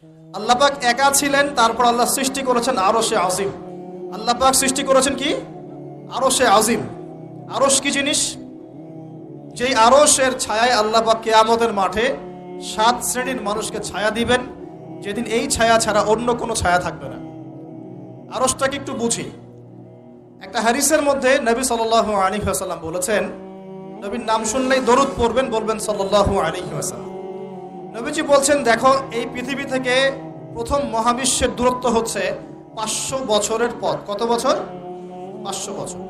আল্লাহ পাক একা ছিলেন, তারপর আল্লাহ সৃষ্টি করেছেন আরশে আজিম। আল্লাহ পাক সৃষ্টি করেছেন কি? আরশে আজিম। আরশ কি জিনিস? যেই আরশের ছায়ায় আল্লাহ পাক কিয়ামতের মাঠে 7 শ্রেণীর মানুষকে ছায়া দিবেন, যেদিন এই ছায়া ছাড়া অন্য কোনো ছায়া থাকবে না। আরশটাকে একটু বুঝি। একটা হাদিসের মধ্যে নবী সাল্লাল্লাহু আলাইহি ওয়াসাল্লাম বলেছেন, নবীর নাম শুনলেই দরুদ পড়বেন, বলবেন সাল্লাল্লাহু আলাইহি ওয়াসাল্লাম। নবীজি বলছেন, দেখো এই পৃথিবী থেকে প্রথম মহাবিশ্বের দূরত্ব হচ্ছে 500 বছরের পথ। কত বছর? 500 বছর।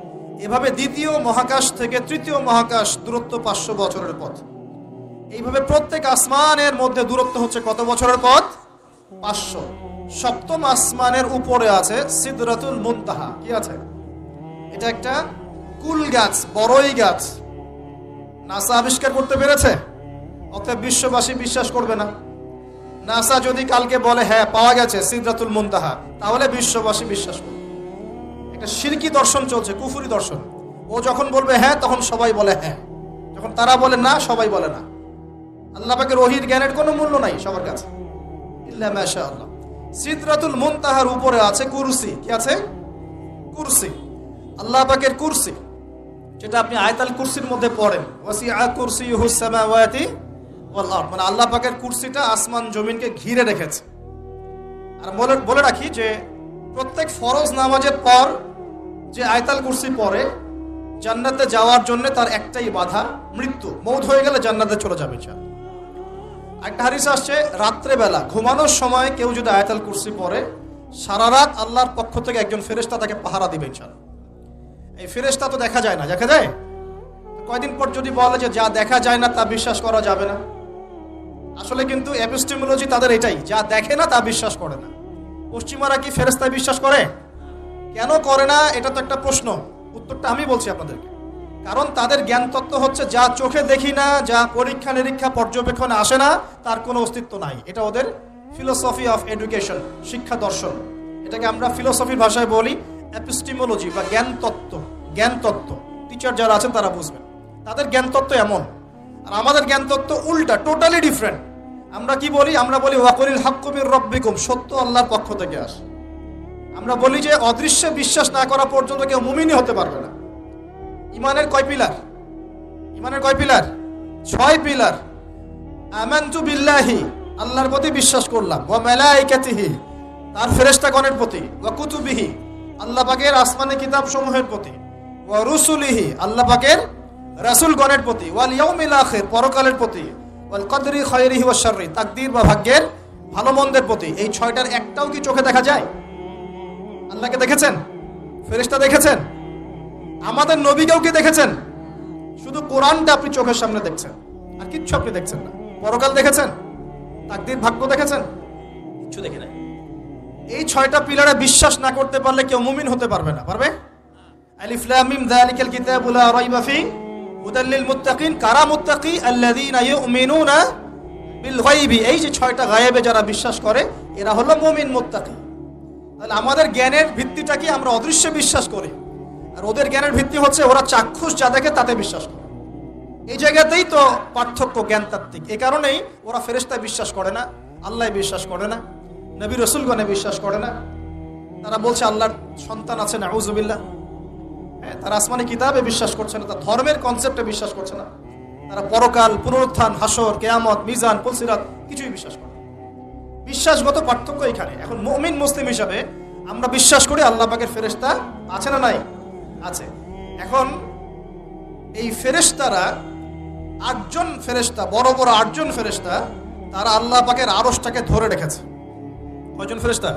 এভাবে দ্বিতীয় মহাকাশ থেকে তৃতীয় মহাকাশ দূরত্ব 500 বছরের পথ। এইভাবে প্রত্যেক আসমানের মধ্যে দূরত্ব হচ্ছে কত বছরের পথ? 500। সপ্তম আসমানের উপরে আছে সিদরাতুল মুনতাহা। কি আছে? এটা একটা কুল গাছ, বড়ই গাছ। নাসা আবিষ্কার করতে পেরেছে, অতএব বিশ্ববাসী বিশ্বাস করবে না। নাসা যদি কালকে বলে হ্যাঁ পাওয়া গেছে সিদরাতুল মুনতাহা, তাহলে বিশ্ববাসী বিশ্বাস করবে। একটা শিরকি দর্শন চলছে, কুফরি দর্শন। ও যখন বলবে হ্যাঁ, তখন সবাই বলে হ্যাঁ, যখন তারা বলে না, সবাই বলে না। আল্লাহ পাকের ওহীর জ্ঞানের কোনো মূল্য নাই সবার কাছে, ইল্লা মাশাআল্লাহ। সিদরাতুল মুনতাহার উপরে আছে কুরসি। কি আছে? কুরসি। আল্লাহ পাকের কুরসি, যেটা আপনি আয়াতুল কুরসির মধ্যে পড়েন, ওয়াসিআ কুরসিয়ুহুস সামাওয়াতি ওয়াল আরদ, মানে আল্লাহ পাকের কুরসিটা আসমান জমিনকে ঘিরে রেখেছে। আর বলে রাখি যে প্রত্যেক ফরজ নামাজের পর যে আয়াতুল কুরসি পড়ে, জান্নাতে যাওয়ার জন্য তার একটাই বাধা, মৃত্যু। মওত হয়ে গেলে জান্নাতে চলে যাবে ইনশাআল্লাহ। একটা হাদিস আসছে, রাত্রে বেলা ঘুমানোর সময় কেউ যদি আয়াতুল কুরসি পড়ে, সারা রাত আল্লাহর পক্ষ থেকে একজন ফেরেশতা তাকে পাহারা দিবে ইনশাআল্লাহ। এই ফেরেশতা তো দেখা যায় না, দেখা যায়? কয়দিন পর যদি বলে যে যা দেখা যায় না তা বিশ্বাস করা যাবে না, আসলে কিন্তু এপিস্টেমোলজি তাদের এটাই, যা দেখে না তা বিশ্বাস করে না। পশ্চিমারা কি ফেরেশতায় বিশ্বাস করে? কেন করে না? এটা তো একটা প্রশ্ন। উত্তরটা আমি বলছি আপনাদেরকে। কারণ তাদের জ্ঞান তত্ত্ব হচ্ছে যা চোখে দেখি না, যা পরীক্ষা নিরীক্ষা পর্যবেক্ষণে আসে না, তার কোনো অস্তিত্ব নাই। এটা ওদের ফিলোসফি অফ এডুকেশন, শিক্ষা দর্শন। এটাকে আমরা ফিলোসফির ভাষায় বলি এপিস্টেমোলজি বা জ্ঞান তত্ত্ব। জ্ঞান তত্ত্ব টিচার যারা আছেন তারা বুঝবেন। তাদের জ্ঞান তত্ত্ব এমন, আর আমাদের জ্ঞান তত্ত্ব উল্টা, টোটালি ডিফারেন্ট। আমরা কি বলি? আমরা বলি ওয়াকুলিল হাক্কু মির রাব্বিকুম, সত্য আল্লাহর পক্ষ থেকে আসে। আমরা বলি যে অদৃশ্যে বিশ্বাস না করা পর্যন্ত কেউ মুমিনই হতে পারবে না। ইমানের কয় পিলার? ইমানের কয় পিলার? 6 পিলার। আমানতু বিল্লাহি, আল্লাহর প্রতি বিশ্বাস করলাম, ওয়া মালাইকাতিহি, তার ফেরেশতাগণের প্রতি, ওয়া কুতুবিহি, আল্লাহ পাকের আসমানি কিতাব সমূহের প্রতি, ওয়া রুসুলিহি, আল্লাহ পাকের রাসূলগণের প্রতি, ওয়াল ইয়াউমিল আখির, পরকালের প্রতি, ওয়াল কদরি খায়রিহি ওয়া শাররি, তাকদীর বা ভাগ্যের ভালো মন্দের প্রতি। এই 6টার একটাও কি চোখে দেখা যায়? আল্লাহকে দেখেছেন? ফেরেশতা দেখেছেন? আমাদের নবীকেও কি দেখেছেন? শুধু কোরআনটা আপনি চোখের সামনে দেখছেন, আর কিচ্ছু আপনি দেখছেন না। পরকাল দেখেছেন? তাকদীর ভাগ্য দেখেছেন? কিচ্ছু দেখে নাই। এই 6টা পিলারে বিশ্বাস না করতে পারলে কেউ মুমিন হতে পারবে না। পারবে? আলিফ লাম মিম যালিকাল কিতাবু লা রাইবা ফি হুদাল লিল মুত্তাকিন। কারা মুত্তাকি? আল্লাযীনা ইউমিনুনা বিল গায়বি। এই যে 6টা গায়েবে যারা বিশ্বাস করে, এরা হলো মুমিন, মুত্তাকি। তাহলে আমাদের জ্ঞানের ভিত্তিটা কি? আমরা অদৃশ্যে বিশ্বাস করি, আর ওদের জ্ঞানের ভিত্তি হচ্ছে ওরা চাক্ষুষ যা দেখে তাতে বিশ্বাস করে। এই জায়গাতেই তো পার্থক্য জ্ঞানতাত্ত্বিক। এই কারণেই ওরা ফেরেশতায় বিশ্বাস করে না, আল্লাহ বিশ্বাস করে না, নবী রাসূলগণে বিশ্বাস করে না। তারা বলছে আল্লাহর সন্তান আছে, নাউযুবিল্লাহ। হ্যাঁ, তারা আসমানি কিতাবে বিশ্বাস করছে না, তারা ধর্মের কনসেপ্টে বিশ্বাস করছে না। তারা পরকাল, পুনরুত্থান, হাসর, কিয়ামত, মিজান, পুলসিরাত কিছুই বিশ্বাস করে না। বিশ্বাসগত পার্থক্য এখানে। এখন মুমিন মুসলিম হিসাবে আমরা বিশ্বাস করি আল্লাহ পাকের ফেরেশতা আছে না নাই? আছে। এখন এই ফেরেশতারা 8জন ফেরেশতা, বড় বড় 8জন ফেরেশতা, তারা আল্লাহ পাকের আরশটাকে ধরে রেখেছে। কয়জন ফেরেশতা?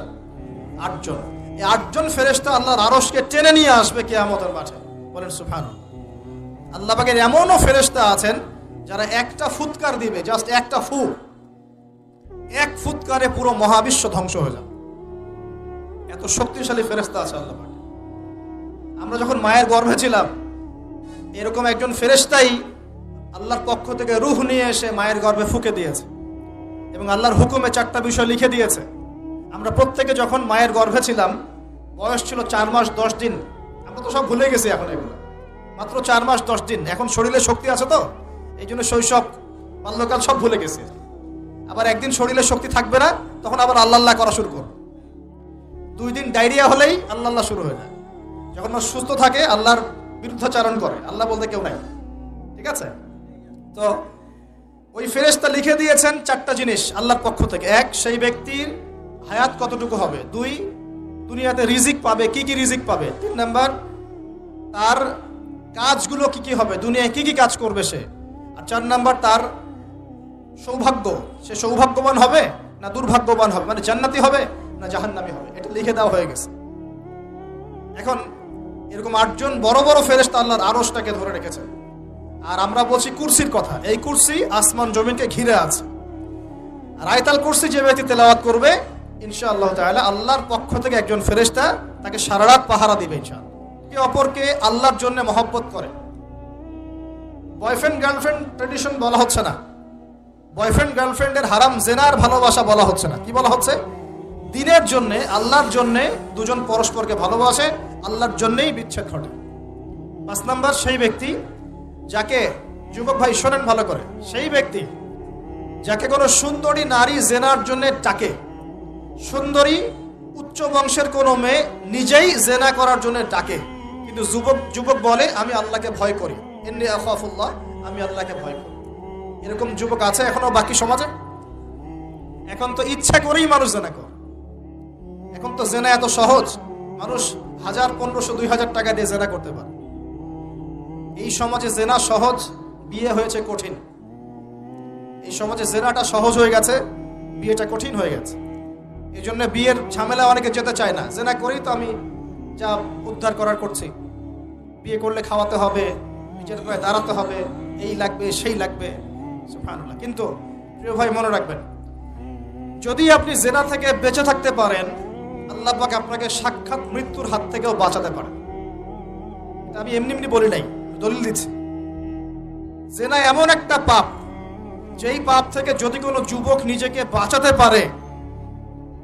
8জন। এই 8জন ফেরেশতা আল্লাহর আরশকে টেনে নিয়ে আসবে কিয়ামতের মাঠে। বলেন সুবহানাল্লাহ। আল্লাহ পাকের এমনও ফেরেশতা আছেন যারা একটা ফুৎকার দিবে, জাস্ট একটা ফু, এক ফুৎকারে পুরো মহাবিশ্ব ধ্বংস হয়ে যাবে। এত শক্তিশালী ফেরেশতা আছে আল্লাহ পাক। আমরা যখন মায়ের গর্ভে ছিলাম, এরকম একজন ফেরেশতাই আল্লাহর পক্ষ থেকে রূহ নিয়ে এসে মায়ের গর্ভে ফুঁকে দিয়েছে এবং আল্লাহর হুকুমে 4টা বিষয় লিখে দিয়েছে। আমরা প্রত্যেকে যখন মায়ের গর্ভে ছিলাম, বয়স ছিল 4 মাস 10 দিন। আমরা তো সব ভুলে গেছি এখন এগুলো। মাত্র 4 মাস 10 দিন। এখন শরীরে শক্তি আছে তো, এই জন্য শৈশব, বাল্যকাল সব ভুলে গেছি। আবার একদিন শরীরে শক্তি থাকবে না, তখন আবার আল্লাহ আল্লাহ করা শুরু করবে। 2 দিন ডায়রিয়া হলেই আল্লাহ আল্লাহ শুরু হয়ে যায়। যখন মানুষ সুস্থ থাকে আল্লাহর বিরুদ্ধাচারণ করে, আল্লাহ বলতে কেউ নাই। ঠিক আছে? তো ওই ফেরেশতা লিখে দিয়েছেন 4টা জিনিস আল্লাহর পক্ষ থেকে। 1, সেই ব্যক্তির হায়াত কতটুকু হবে। 2, দুনিয়াতে রিজিক পাবে, কি কি রিজিক পাবে। 3 নাম্বার, তার কাজগুলো কি কি হবে, দুনিয়ায় কি কি কাজ করবে সে। আর 4 নাম্বার, তার সৌভাগ্য, সে সৌভাগ্যবান হবে না দুর্ভাগ্যবান হবে, মানে জান্নাতি হবে না জাহান্নামী হবে। এটা লিখে দেওয়া হয়ে গেছে। এখন এরকম 8 জন বড় বড় ফেরেশতা আল্লাহর আরশটাকে ধরে রেখেছে। আর আমরা বলছি কুরসির কথা। এই কুরসি আসমান জমিনকে ঘিরে আছে। আর আয়াতুল কুরসি যে ব্যক্তি তেলাওয়াত করবে ইনশাআল্লাহ তাআলা আল্লাহর পক্ষ থেকে একজন ফেরেশতা তাকে সারা রাত পাহারা দিবে ইনশাআল্লাহ। একে অপরকে আল্লাহর জন্য মহব্বত করে। বয়ফ্রেন্ড গার্লফ্রেন্ড ট্রেডিশন বলা হচ্ছে না। বয়ফ্রেন্ড গার্লফ্রেন্ডের হারাম জেনার ভালোবাসা বলা হচ্ছে না। কি বলা হচ্ছে? দিনের জন্য, আল্লাহর জন্য দুজন পরস্পরকে ভালোবাসে, আল্লাহর জন্যই বিচ্ছেদ ঘটে। 5 নাম্বার, সেই ব্যক্তি যাকে, যুবক ভাই শোনেন ভালো করে, সেই ব্যক্তি যাকে কোনো সুন্দরী নারী জেনার জন্য ডাকে। সুন্দরী উচ্চ বংশের কোনো মেয়ে নিজেই জেনা করার জন্য ডাকে, কিন্তু যুবক বলে আমি আল্লাহকে ভয় করি, ইন্নী আখাফুল্লাহ, আমি আল্লাহকে ভয় করি। এরকম যুবক আছে এখনো বাকি সমাজে? এখন তো ইচ্ছা করেই মানুষ জেনা করে। এখন তো জেনা এত সহজ, মানুষ 1000, 1500, 2000 টাকা দিয়ে জেনা করতে পারে। এই সমাজে জেনা সহজ, বিয়ে হয়েছে কঠিন। এই সমাজে জেনাটা সহজ হয়ে গেছে, বিয়েটা কঠিন হয়ে গেছে। এই জন্য বিয়ের ঝামেলা অনেকে যেতে চায় না। জেনা করি তো আমি যা উদ্ধার করার করছি, বিয়ে করলে খাওয়াতে হবে, নিজের পায়ে দাঁড়াতে হবে, এই লাগবে সেই লাগবে, সুবহানাল্লাহ। কিন্তু প্রিয় ভাই মনে রাখবেন, যদি আপনি জেনা থেকে বেঁচে থাকতে পারেন, আল্লাহ পাক আপনাকে সাক্ষাৎ মৃত্যুর হাত থেকেও বাঁচাতে পারেন। এটা আমি এমনি বলি নাই, দলিল দিচ্ছি। জেনা এমন একটা পাপ, যেই পাপ থেকে যদি কোনো যুবক নিজেকে বাঁচাতে পারে,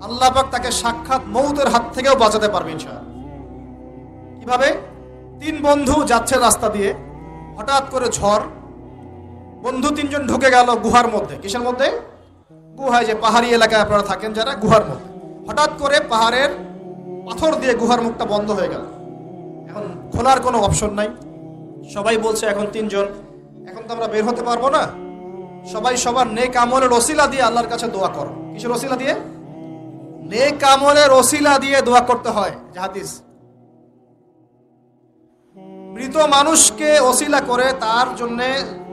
আল্লাহ পাক তাকে সাক্ষাৎ মৌতের হাত থেকেও বাঁচাতে পারবে ইনশাআল্লাহ। কিভাবে? 3 বন্ধু যাচ্ছে রাস্তা দিয়ে, হঠাৎ করে ঝড়, বন্ধু 3 জন ঢুকে গেল গুহার মধ্যে। কিসের মধ্যে? গুহায়, যে পাহাড়ি এলাকায় আপনারা থাকেন যারা, গুহার মধ্যে। হঠাৎ করে পাহাড়ের পাথর দিয়ে গুহার মুখটা বন্ধ হয়ে গেল। এখন খোলার কোনো অপশন নাই। সবাই বলছে এখন 3 জন, এখন তো আমরা বের হতে পারবো না। সবাই সবার নেক আমলের ওসিলা দিয়ে আল্লাহর কাছে দোয়া করো। কিসের ওসিলা দিয়ে? নেক আমলের ওসিলা দিয়ে দোয়া করতে হয়। হাদিস, মৃত মানুষকে ওসিলা করে তার জন্য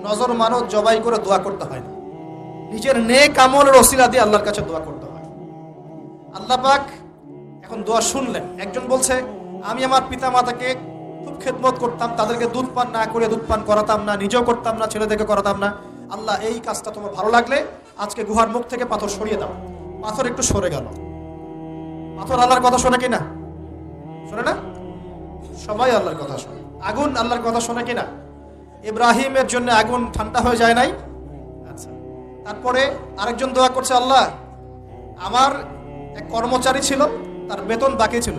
নজর মানত জবাই করে দোয়া করতে হয় না, নিজের নেক আমলের ওসিলা দিয়ে আল্লাহর কাছে দোয়া করতে হয়। আল্লাহ পাক এখন দোয়া শুনলেন। একজন বলছে আমি আমার পিতা মাতাকে খুব খেদমত করতাম, তাদেরকে দুধ পান না করে দুধ পান করাতাম না, নিজেও করতাম না, ছেলেদেরকে করাতাম না। আল্লাহ এই কাজটা তোমার ভালো লাগলে আজকে গুহার মুখ থেকে পাথর সরিয়ে দাও। পাথর একটু সরে গেল। পাথর আল্লাহর কথা শোনে কিনা? শোনে না? সবাই আল্লাহর কথা শোনে। আগুন আল্লাহর কথা শোনে কিনা? ইব্রাহিমের জন্য আগুন ঠান্ডা হয়ে যায় নাই? আচ্ছা, তারপরে আরেকজন দোয়া করছে, আল্লাহ আমার এক কর্মচারী ছিল, তার বেতন বাকি ছিল,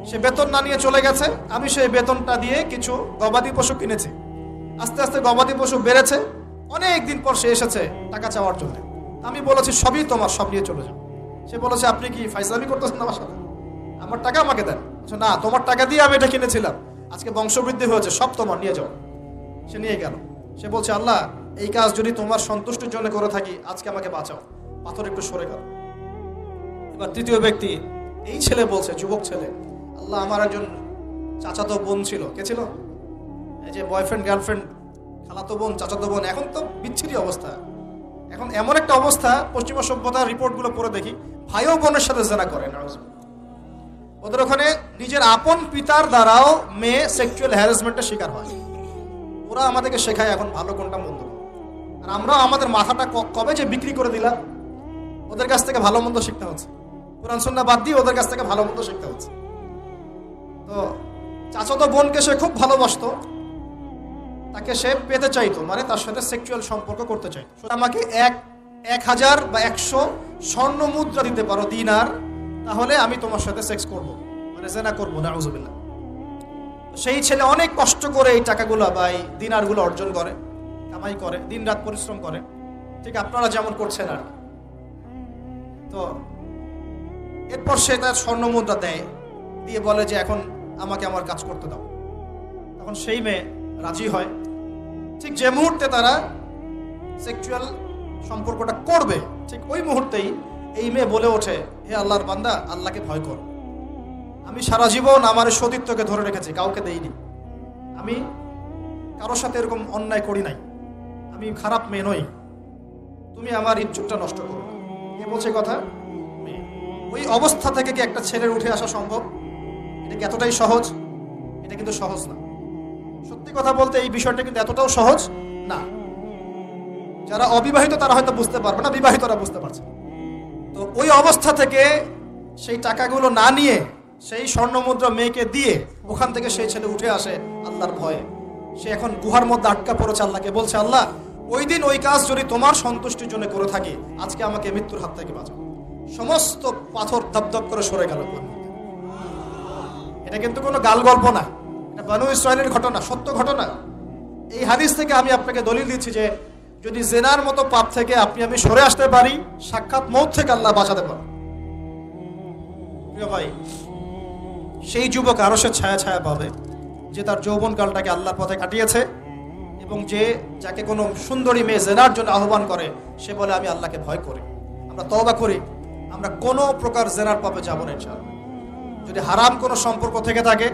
সে বেতন না নিয়ে চলে গেছে, আমি সেই বেতনটা দিয়ে কিছু গবাদি পশু কিনেছি। আস্তে আস্তে গবাদি পশু বেড়েছে, অনেক দিন পর সে এসেছে টাকা চাওয়ার জন্য। আমি বলেছি সবই তোমার, সব নিয়ে চলে যাও। সে বলেছে আপনি কি ফাইজলামি করতেছেন আমার সাথে? আমার টাকা আমাকে দেন। না, তোমার টাকা দিয়ে আমি এটা কিনেছিলাম, আজকে বংশবৃদ্ধি হয়েছে, সব তোমার, নিয়ে যাও। সে নিয়ে গেল। সে বলছে আল্লাহ এই কাজ যদি তোমার সন্তুষ্টির জন্য করে থাকি, আজকে আমাকে বাঁচাও। পাথর একটু সরে গেল। এবার তৃতীয় ব্যক্তি, এই ছেলে বলছে, যুবক ছেলে, আল্লাহ আমার একজন চাচাতো বোন ছিল। কে ছিল? এই যে বয়ফ্রেন্ড গার্লফ্রেন্ড, খালাতো বোন, চাচাতো বোন। এখন তো বিচ্ছিরি অবস্থা। এখন এমন একটা অবস্থা, পশ্চিমা সভ্যতার রিপোর্টগুলো পড়ে দেখি, ভাইও বোনের সাথে জেনা করে। ওদের ওখানে নিজের আপন পিতার দ্বারাও মেয়ে সেক্সুয়াল হ্যারাসমেন্টের শিকার হয়। ওরা আমাদেরকে শেখায় এখন ভালো কোনটা মন্দ। আর আমরা আমাদের মাথাটা কবে যে বিক্রি করে দিলাম, ওদের কাছ থেকে ভালো মন্দ শিখতে হচ্ছে। কোরআন সুন্নাহ বাদ দিয়ে ওদের কাছ থেকে ভালো মন্দ শিখতে হচ্ছে। তো চাচাতো বোনকে সে খুব ভালোবাসতো, তাকে সে পেতে চাইতো, মানে তার সাথে সেক্সুয়াল সম্পর্ক করতে চাইতো। আমাকে 1000 বা 100 স্বর্ণ মুদ্রা দিতে পারো, দিনার, তাহলে আমি তোমার সাথে সেক্স করব, মানে জেনা করবো। নাউজুবিল্লাহ। সেই ছেলে অনেক কষ্ট করে এই টাকাগুলো বা এই দিনারগুলো অর্জন করে, কামাই করে, দিন রাত পরিশ্রম করে, ঠিক আপনারা যেমন করছেন আর। তো এরপর সে তার স্বর্ণমুদ্রা দেয়, দিয়ে বলে যে এখন আমাকে আমার কাজ করতে দাও। তখন সেই মেয়ে রাজি হয়। ঠিক যে মুহূর্তে তারা সেক্সুয়াল সম্পর্কটা করবে, ঠিক ওই মুহূর্তেই এই মেয়ে বলে ওঠে, হে আল্লাহর বান্দা, আল্লাহকে ভয় কর। আমি সারা জীবন আমার সতীত্বকে ধরে রেখেছি, কাউকে দেইনি। আমি কারোর সাথে এরকম অন্যায় করি নাই, আমি খারাপ মেয়ে নই, তুমি আমার ইজ্জতটা নষ্ট করো। কে বলছে কথা? ওই অবস্থা থেকে কি একটা ছেলের উঠে আসা সম্ভব? এটা কি এতটাই সহজ? এটা কিন্তু সহজ না। সত্যি কথা বলতে এই বিষয়টা কিন্তু এতটাও সহজ না। যারা অবিবাহিত তারা হয়তো বুঝতে পারবে না, বিবাহিতরা বুঝতে পারছে। তো ওই অবস্থা থেকে সেই টাকাগুলো না নিয়ে সেই স্বর্ণমুদ্রা মেয়েকে দিয়ে ওখান থেকে সেই ছেলে উঠে আসে আল্লাহর ভয়ে। সে এখন গুহার মধ্যে আটকা পড়েছে, আল্লাহকে বলছে, আল্লাহ ওই দিন ওই কাজ যদি তোমার সন্তুষ্টির জন্য করে থাকি, আজকে আমাকে মৃত্যুর হাত থেকে বাঁচাও। সমস্ত পাথর দপদপ করে সরে গেল। এটা কিন্তু কোনো গাল গল্প না, এটা বনু ইসরাইলের ঘটনা, সত্য ঘটনা। এই হাদিস থেকে আমি আপনাকে দলিল দিচ্ছি যে যদি জেনার মতো পাপ থেকে আমি সরে আসতে পারি, সাক্ষাৎ মৌত থেকে আল্লাহ বাঁচাতে পারে। প্রিয় ভাই, সেই যুবক আরশের ছায়া ছায়া পাবে যে তার যৌবনকালটাকে আল্লাহর পথে কাটিয়েছে, এবং যাকে কোনো সুন্দরী মেয়ে জেনার জন্য আহ্বান করে, সে বলে আমি আল্লাহকে ভয় করি। আমরা তওবা করি, আমরা কোনো প্রকার জেনার পাপে যাব না ইনশাআল্লাহ। যদি হারাম কোনো সম্পর্ক থেকে থাকে,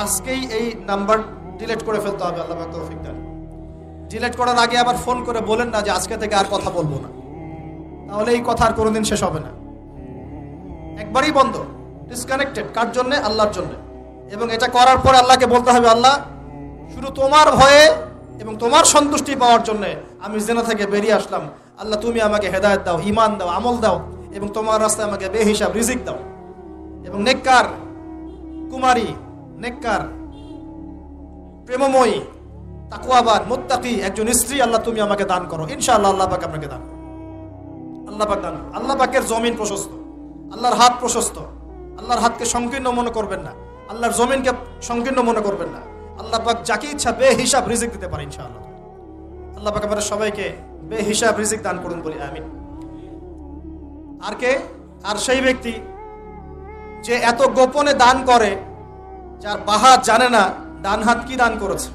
আজকেই এই নাম্বার ডিলিট করে ফেলতে হবে। আল্লাহ পাক তৌফিক দেন। ডিলিট করার আগে আবার ফোন করে বলেন না যে আজকে থেকে আর কথা বলবো না, তাহলে এই কথা আর কোনোদিন শেষ হবে না। একবারই বন্ধ, ডিসকানেক্টেড। কার জন্যে? আল্লাহর জন্য। এবং এটা করার পরে আল্লাহকে বলতে হবে, আল্লাহ শুধু তোমার ভয়ে এবং তোমার সন্তুষ্টি পাওয়ার জন্য আমি জিনা থেকে বেরিয়ে আসলাম। আল্লাহ তুমি আমাকে হেদায়েত দাও, ঈমান দাও, আমল দাও, এবং তোমার রাস্তায় আমাকে বেহিসাব রিজিক দাও। এবং নেককার কুমারী, নেককার প্রেমময়ী, তাকওয়াবান, মুত্তাকি একজন স্ত্রী আল্লাহ তুমি আমাকে দান করো। ইনশাআল্লাহ আল্লাহ পাক আপনাকে দান করো। আল্লাহ পাক দান করো। আল্লাহ পাকের জমিন প্রশস্ত, আল্লাহর হাত প্রশস্ত। আল্লাহর হাতকে সংকীর্ণ মনে করবেন না, আল্লাহর জমিনকে সংকীর্ণ মনে করবেন না। আল্লাহ পাক যাকে ইচ্ছা বেহিসাব রিজিক দিতে পারে ইনশাআল্লাহ। আল্লাহ পাক আমাদের সবাইকে বেহিসাব রিজিক দান করুন বলি আমিন। আর কে? আর সেই ব্যক্তি যে এত গোপনে দান করে, যার বাহাত জানে না ডান হাত কি দান করেছে,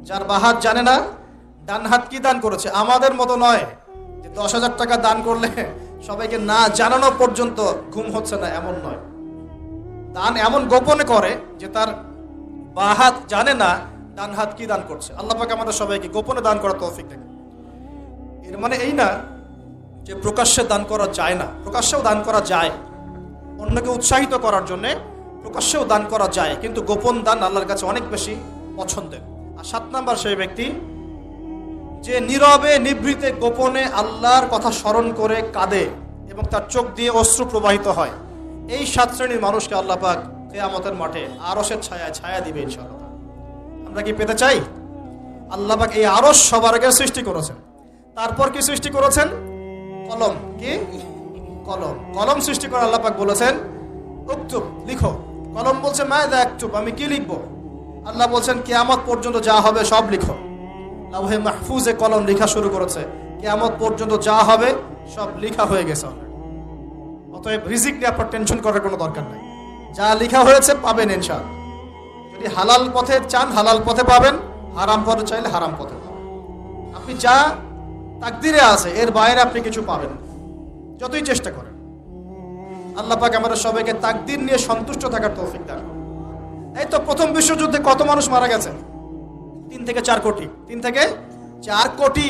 যার বাহাত জানে না ডান হাত কি দান করেছে। আমাদের মতো নয় যে 10,000 টাকা দান করলে সবাইকে না জানানো পর্যন্ত ঘুম হচ্ছে না, এমন নয়। দান এমন গোপনে করে যে তার বাহাত জানে না ডান হাত কি দান করছে। আল্লাহ পাক আমাদের সবাইকে গোপনে দান করার তৌফিক দেন। এর মানে এই না যে প্রকাশ্যে দান করা যায় না, প্রকাশ্যেও দান করা যায়। অন্যকে উৎসাহিত করার জন্য প্রকাশ্যেও দান করা যায়, কিন্তু গোপন দান আল্লাহর কাছে অনেক বেশি পছন্দের। আর 7 নাম্বার সেই ব্যক্তি যে নীরবে নিভৃতে গোপনে আল্লাহর কথা স্মরণ করে কাঁদে এবং তার চোখ দিয়ে অশ্রু প্রবাহিত হয়। এই 7 শ্রেণীর মানুষকে আল্লাহ পাক কিয়ামতের মাঠে আরশের ছায়ায় ছায়া দিবে ইনশাআল্লাহ। আমরা কি পেতে চাই? আল্লাহ পাক এই আরশ সবার আগে সৃষ্টি করেছেন। তারপর কি সৃষ্টি করেছেন? কলম। কি? কলম। কলম সৃষ্টি করে আল্লাহ পাক বলেছেন উকতুব, লিখো। কলম বলছে মাযা আকতুব, আমি কি লিখবো? আল্লাহ বলছেন কিয়ামত পর্যন্ত যা হবে সব লিখো। লাওহে মাহফুজে কলম লেখা শুরু করেছে, কিয়ামত পর্যন্ত যা হবে সব লেখা হয়ে গেছে। অতএব রিজিক নিয়ে আপনার টেনশন করার কোনো দরকার নাই। যা লেখা হয়েছে পাবেন ইনশাআল্লাহ। যদি হালাল পথে চান হালাল পথে পাবেন, হারাম পথে চাইলে হারাম পথে পাবেন। আপনি যা তাকদিরে আছে এর বাইরে আপনি কিছু পাবেন যতই চেষ্টা করেন। আল্লাহ পাক আমাদের সবাইকে তাকদির নিয়ে সন্তুষ্ট থাকার তৌফিক দান করুন। এই তো প্রথম বিশ্বযুদ্ধে কত মানুষ মারা গেছে? 3 থেকে 4 কোটি। 3 থেকে 4 কোটি।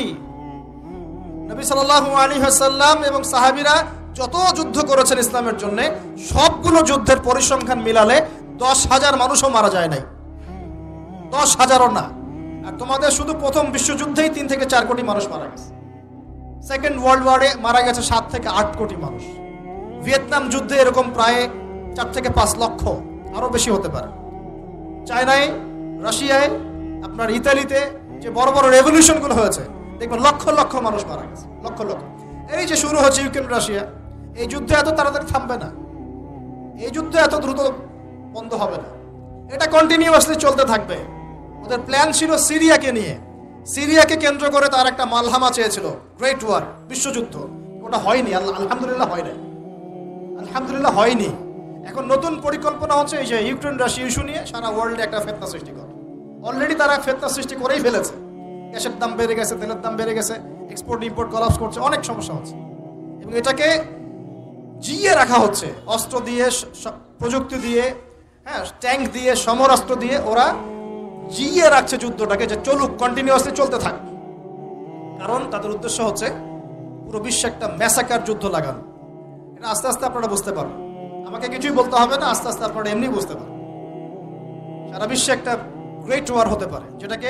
নবী সাল্লাল্লাহু আলাইহি ওয়াসাল্লাম এবং সাহাবীরা যত যুদ্ধ করেছেন ইসলামের জন্য, সবগুলো যুদ্ধের পরিসংখ্যান মিলালে 10,000 মানুষও মারা যায় নাই। 10,000ও না। আর তোমাদের শুধু প্রথম বিশ্বযুদ্ধেই 3 থেকে 4 কোটি মানুষ মারা গেছে। সেকেন্ড ওয়ার্ল্ড ওয়ারে মারা গেছে 7 থেকে 8 কোটি মানুষ। ভিয়েতনাম যুদ্ধে এরকম প্রায় 4 থেকে 5 লক্ষ, আরো বেশি হতে পারে। চায়নায়, রাশিয়ায়, আপনার ইতালিতে যে বড় বড় রেভলিউশনগুলো হয়েছে, দেখবেন লক্ষ লক্ষ মানুষ মারা গেছে, লক্ষ লক্ষ। এই যে শুরু হচ্ছে ইউক্রেন রাশিয়া, এই যুদ্ধ এত তাড়াতাড়ি থামবে না, এই যুদ্ধ এত দ্রুত বন্ধ হবে না, এটা কন্টিনিউয়াসলি চলতে থাকবে। ওদের প্ল্যান ছিল সিরিয়াকে নিয়ে, সিরিয়াকে কেন্দ্র করে তার একটা মালহামা চেয়েছিল, গ্রেট ওয়ার, বিশ্বযুদ্ধ। ওটা হয়নি, আলহামদুলিল্লাহ হয় নাই। আলহামদুলিল্লাহ হয়নি। এখন নতুন পরিকল্পনা হচ্ছে এই যে ইউক্রেন রাশিয়া ইস্যু নিয়ে সারা ওয়ার্ল্ডে একটা ফেতনা সৃষ্টি করে। অলরেডি তারা ফেতনা সৃষ্টি করেই ফেলেছে। গ্যাসের দাম বেড়ে গেছে, তেলের দাম বেড়ে গেছে, এক্সপোর্ট ইম্পোর্ট কলাপস করছে, অনেক সমস্যা হচ্ছে এবং এটাকে জিয়ে রাখা হচ্ছে অস্ত্র দিয়ে, প্রযুক্তি দিয়ে, হ্যাঁ, ট্যাঙ্ক দিয়ে, সমরাস্ত্র দিয়ে ওরা জিয়ে রাখছে যুদ্ধটাকে, যে চলুক, কন্টিনিউয়াসলি চলতে থাক। কারণ তাদের উদ্দেশ্য হচ্ছে পুরো বিশ্বে একটা ম্যাসাকার যুদ্ধ লাগানো। এটা আস্তে আস্তে আপনারা বুঝতে পারবেন, আমাকে কিছুই বলতে হবে না, আস্তে আস্তে আপনারা এমনি বুঝতে পারবেন। সারা বিশ্বে একটা গ্রেট ওয়ার হতে পারে, যেটাকে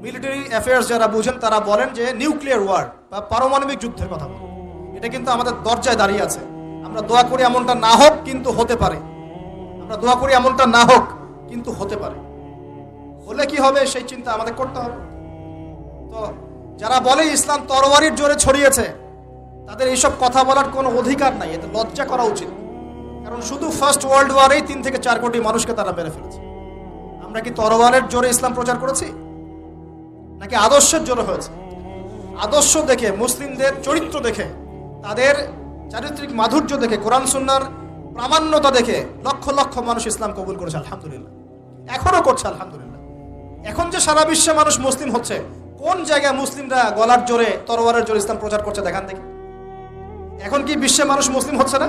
মিলিটারি অ্যাফেয়ার্স যারা বুঝেন তারা বলেন যে নিউক্লিয়ার ওয়ার বা পারমাণবিক যুদ্ধের কথা বলেন। এটা কিন্তু আমাদের দরজায় দাঁড়িয়ে আছে। আমরা দোয়া করি এমনটা না হোক, কিন্তু হতে পারে। আমরা দোয়া করি এমনটা না হোক, কিন্তু হতে পারে। হলে কি হবে সেই চিন্তা আমাদের করতে হবে। তো যারা বলে ইসলাম তরবারির জোরে ছড়িয়েছে, তাদের এইসব কথা বলার কোনো অধিকার নাই, এতে লজ্জা করা উচিত। কারণ শুধু ফার্স্ট ওয়ার্ল্ড ওয়ারেই 3 থেকে 4 কোটি মানুষকে তারা মেরে ফেলেছে। আমরা কি তরবারের জোরে ইসলাম প্রচার করেছি, নাকি আদর্শের জোরে হয়েছে? আদর্শ দেখে, মুসলিমদের চরিত্র দেখে, তাদের চারিত্রিক মাধুর্য দেখে, কোরআন সুন্নাহর প্রামাণ্যতা দেখে লক্ষ লক্ষ মানুষ ইসলাম কবুল করেছে, আলহামদুলিল্লাহ। এখনো করছে, আলহামদুলিল্লাহ। এখন যে সারা বিশ্বে মানুষ মুসলিম হচ্ছে, কোন জায়গায় মুসলিমরা গলার জোরে, তরবারের জোরে ইসলাম প্রচার করছে দেখান দেখি। এখন কি বিশ্বে মানুষ মুসলিম হচ্ছে না?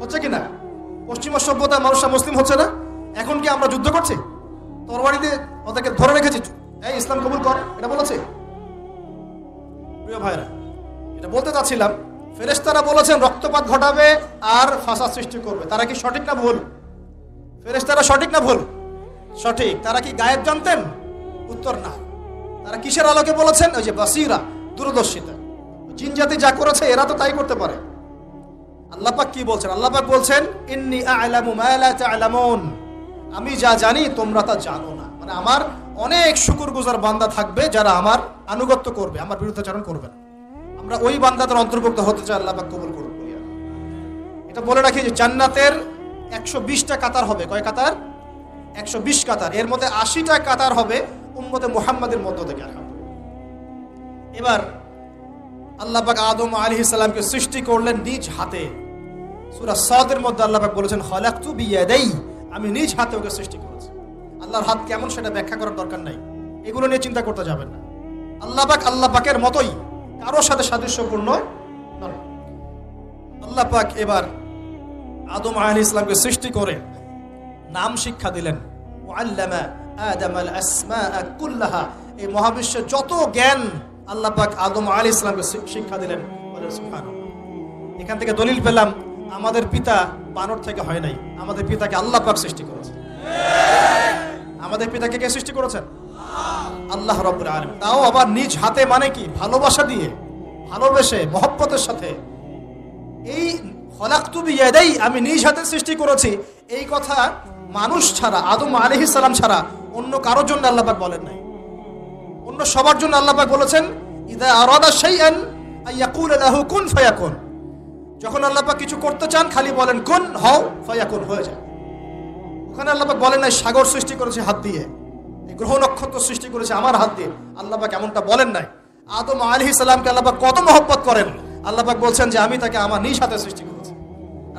হচ্ছে কি না? পশ্চিমা সভ্যতার মানুষরা মুসলিম হচ্ছে না? এখন কি আমরা যুদ্ধ করছি, তরবারি দিয়ে ওদেরকে ধরে রেখেছি, এই ইসলাম কবুল কর, এটা বলেছে? প্রিয় ভাইরা, এটা বলতে চাচ্ছিলাম, ফেরেশতারা বলেছেন রক্তপাত ঘটাবে আর ফাসাদ সৃষ্টি করবে। তারা কি সঠিক না ভুল? ফেরেশতারা সঠিক না ভুল? সঠিক। তারা কি গায়েব জানতেন? উত্তর না। তারা কিসের আলোকে বলেছেন? ওই যে বাসিরা, দূরদর্শিতা। জিন জাতি যা করেছে এরা তো তাই করতে পারে। আল্লাহ পাক কি বলছেন? আল্লাহ পাক বলছেন ইন্নী আ'লামু মা লা তা'লামুন, আমি যা জানি তোমরা তা জানো না। মানে আমার অনেক শুকরগুজার বান্দা থাকবে যারা আমার আনুগত্য করবে, আমার বিরুদ্ধাচরণ করবে না। আমরা ওই বান্দাদের অন্তর্ভুক্ত হতে চাই, আল্লাহ পাক কবুল করুন। এটা বলে রাখি যে জান্নাতের 120টা কাতার হবে। কয় কাতার? 120 কাতার। এর মধ্যে 80টা কাতার হবে উম্মতে মুহাম্মাদের মধ্য থেকে। এবার আল্লাহ পাক আদম আলাইহিস সালামকে সৃষ্টি করলেন নিজ হাতে। সূরা সাদের মধ্যে আল্লাহ পাক বলেছেন খালাকতু বিয়াদাই, আমি নিজ হাতে ওকে সৃষ্টি করেছি। আল্লাহর হাত কেমন সেটা ব্যাখ্যা করার দরকার নাই, এগুলো নিয়ে চিন্তা করতে যাবেন না। আল্লাহ পাকের মতোই, কারোর সাথে সাদৃশ্যপূর্ণ নয়। আল্লাহ পাক এবার আদম আলাইহিস সালামকে সৃষ্টি করে নাম শিক্ষা দিলেন। ওয়াল্লামা আদামাল আসমাআ কুল্লাহা, এই মহাবিশ্বের যত জ্ঞান আল্লাহ পাক আদম আলাইহিস সালামকে শিক্ষা দিলেন। বলেন সুবহানাল্লাহ। এখান থেকে দলিল পেলাম আমাদের পিতা বানর থেকে হয় নাই, আমাদের পিতাকে আল্লাহ পাক সৃষ্টি করেছেন। আমাদের পিতাকে কে সৃষ্টি করেছেন? আল্লাহ রাব্বুল আলামিন। তাও আবার নিজ হাতে, মানে কি? ভালোবাসা দিয়ে, ভালোবেসে, মহব্বতের সাথে। এই খলাকতু বিয়াদাই, আমি নিজ হাতে সৃষ্টি করেছি, এই কথা মানুষ ছাড়া, আদম আলাইহিস সালাম ছাড়া অন্য কারোর জন্য আল্লাহ পাক বলেন নাই। অন্য সবার জন্য আল্লাহ পাক বলেছেন ইযা আরাদা শাইআন আইয়াকুল লাহু কুন ফায়াকুন। যখন আল্লাহ পাক কিছু করতে চান খালি বলেন কুন, হও, ফায়াকুন, হয়ে যায়। ওখানে আল্লাহ পাক বলেন নাই সাগর সৃষ্টি করেছে হাত দিয়ে, এই গ্রহ নক্ষত্র সৃষ্টি করেছে আমার হাত দিয়ে। আল্লাহ পাক এমনটা বলেন নাই। আদম আলাইহিস সালামকে আল্লাহ পাক কত মহব্বত করেন। আল্লাহ পাক বলছেন যে আমি তাকে আমার নিজ হাতে সৃষ্টি করেছি।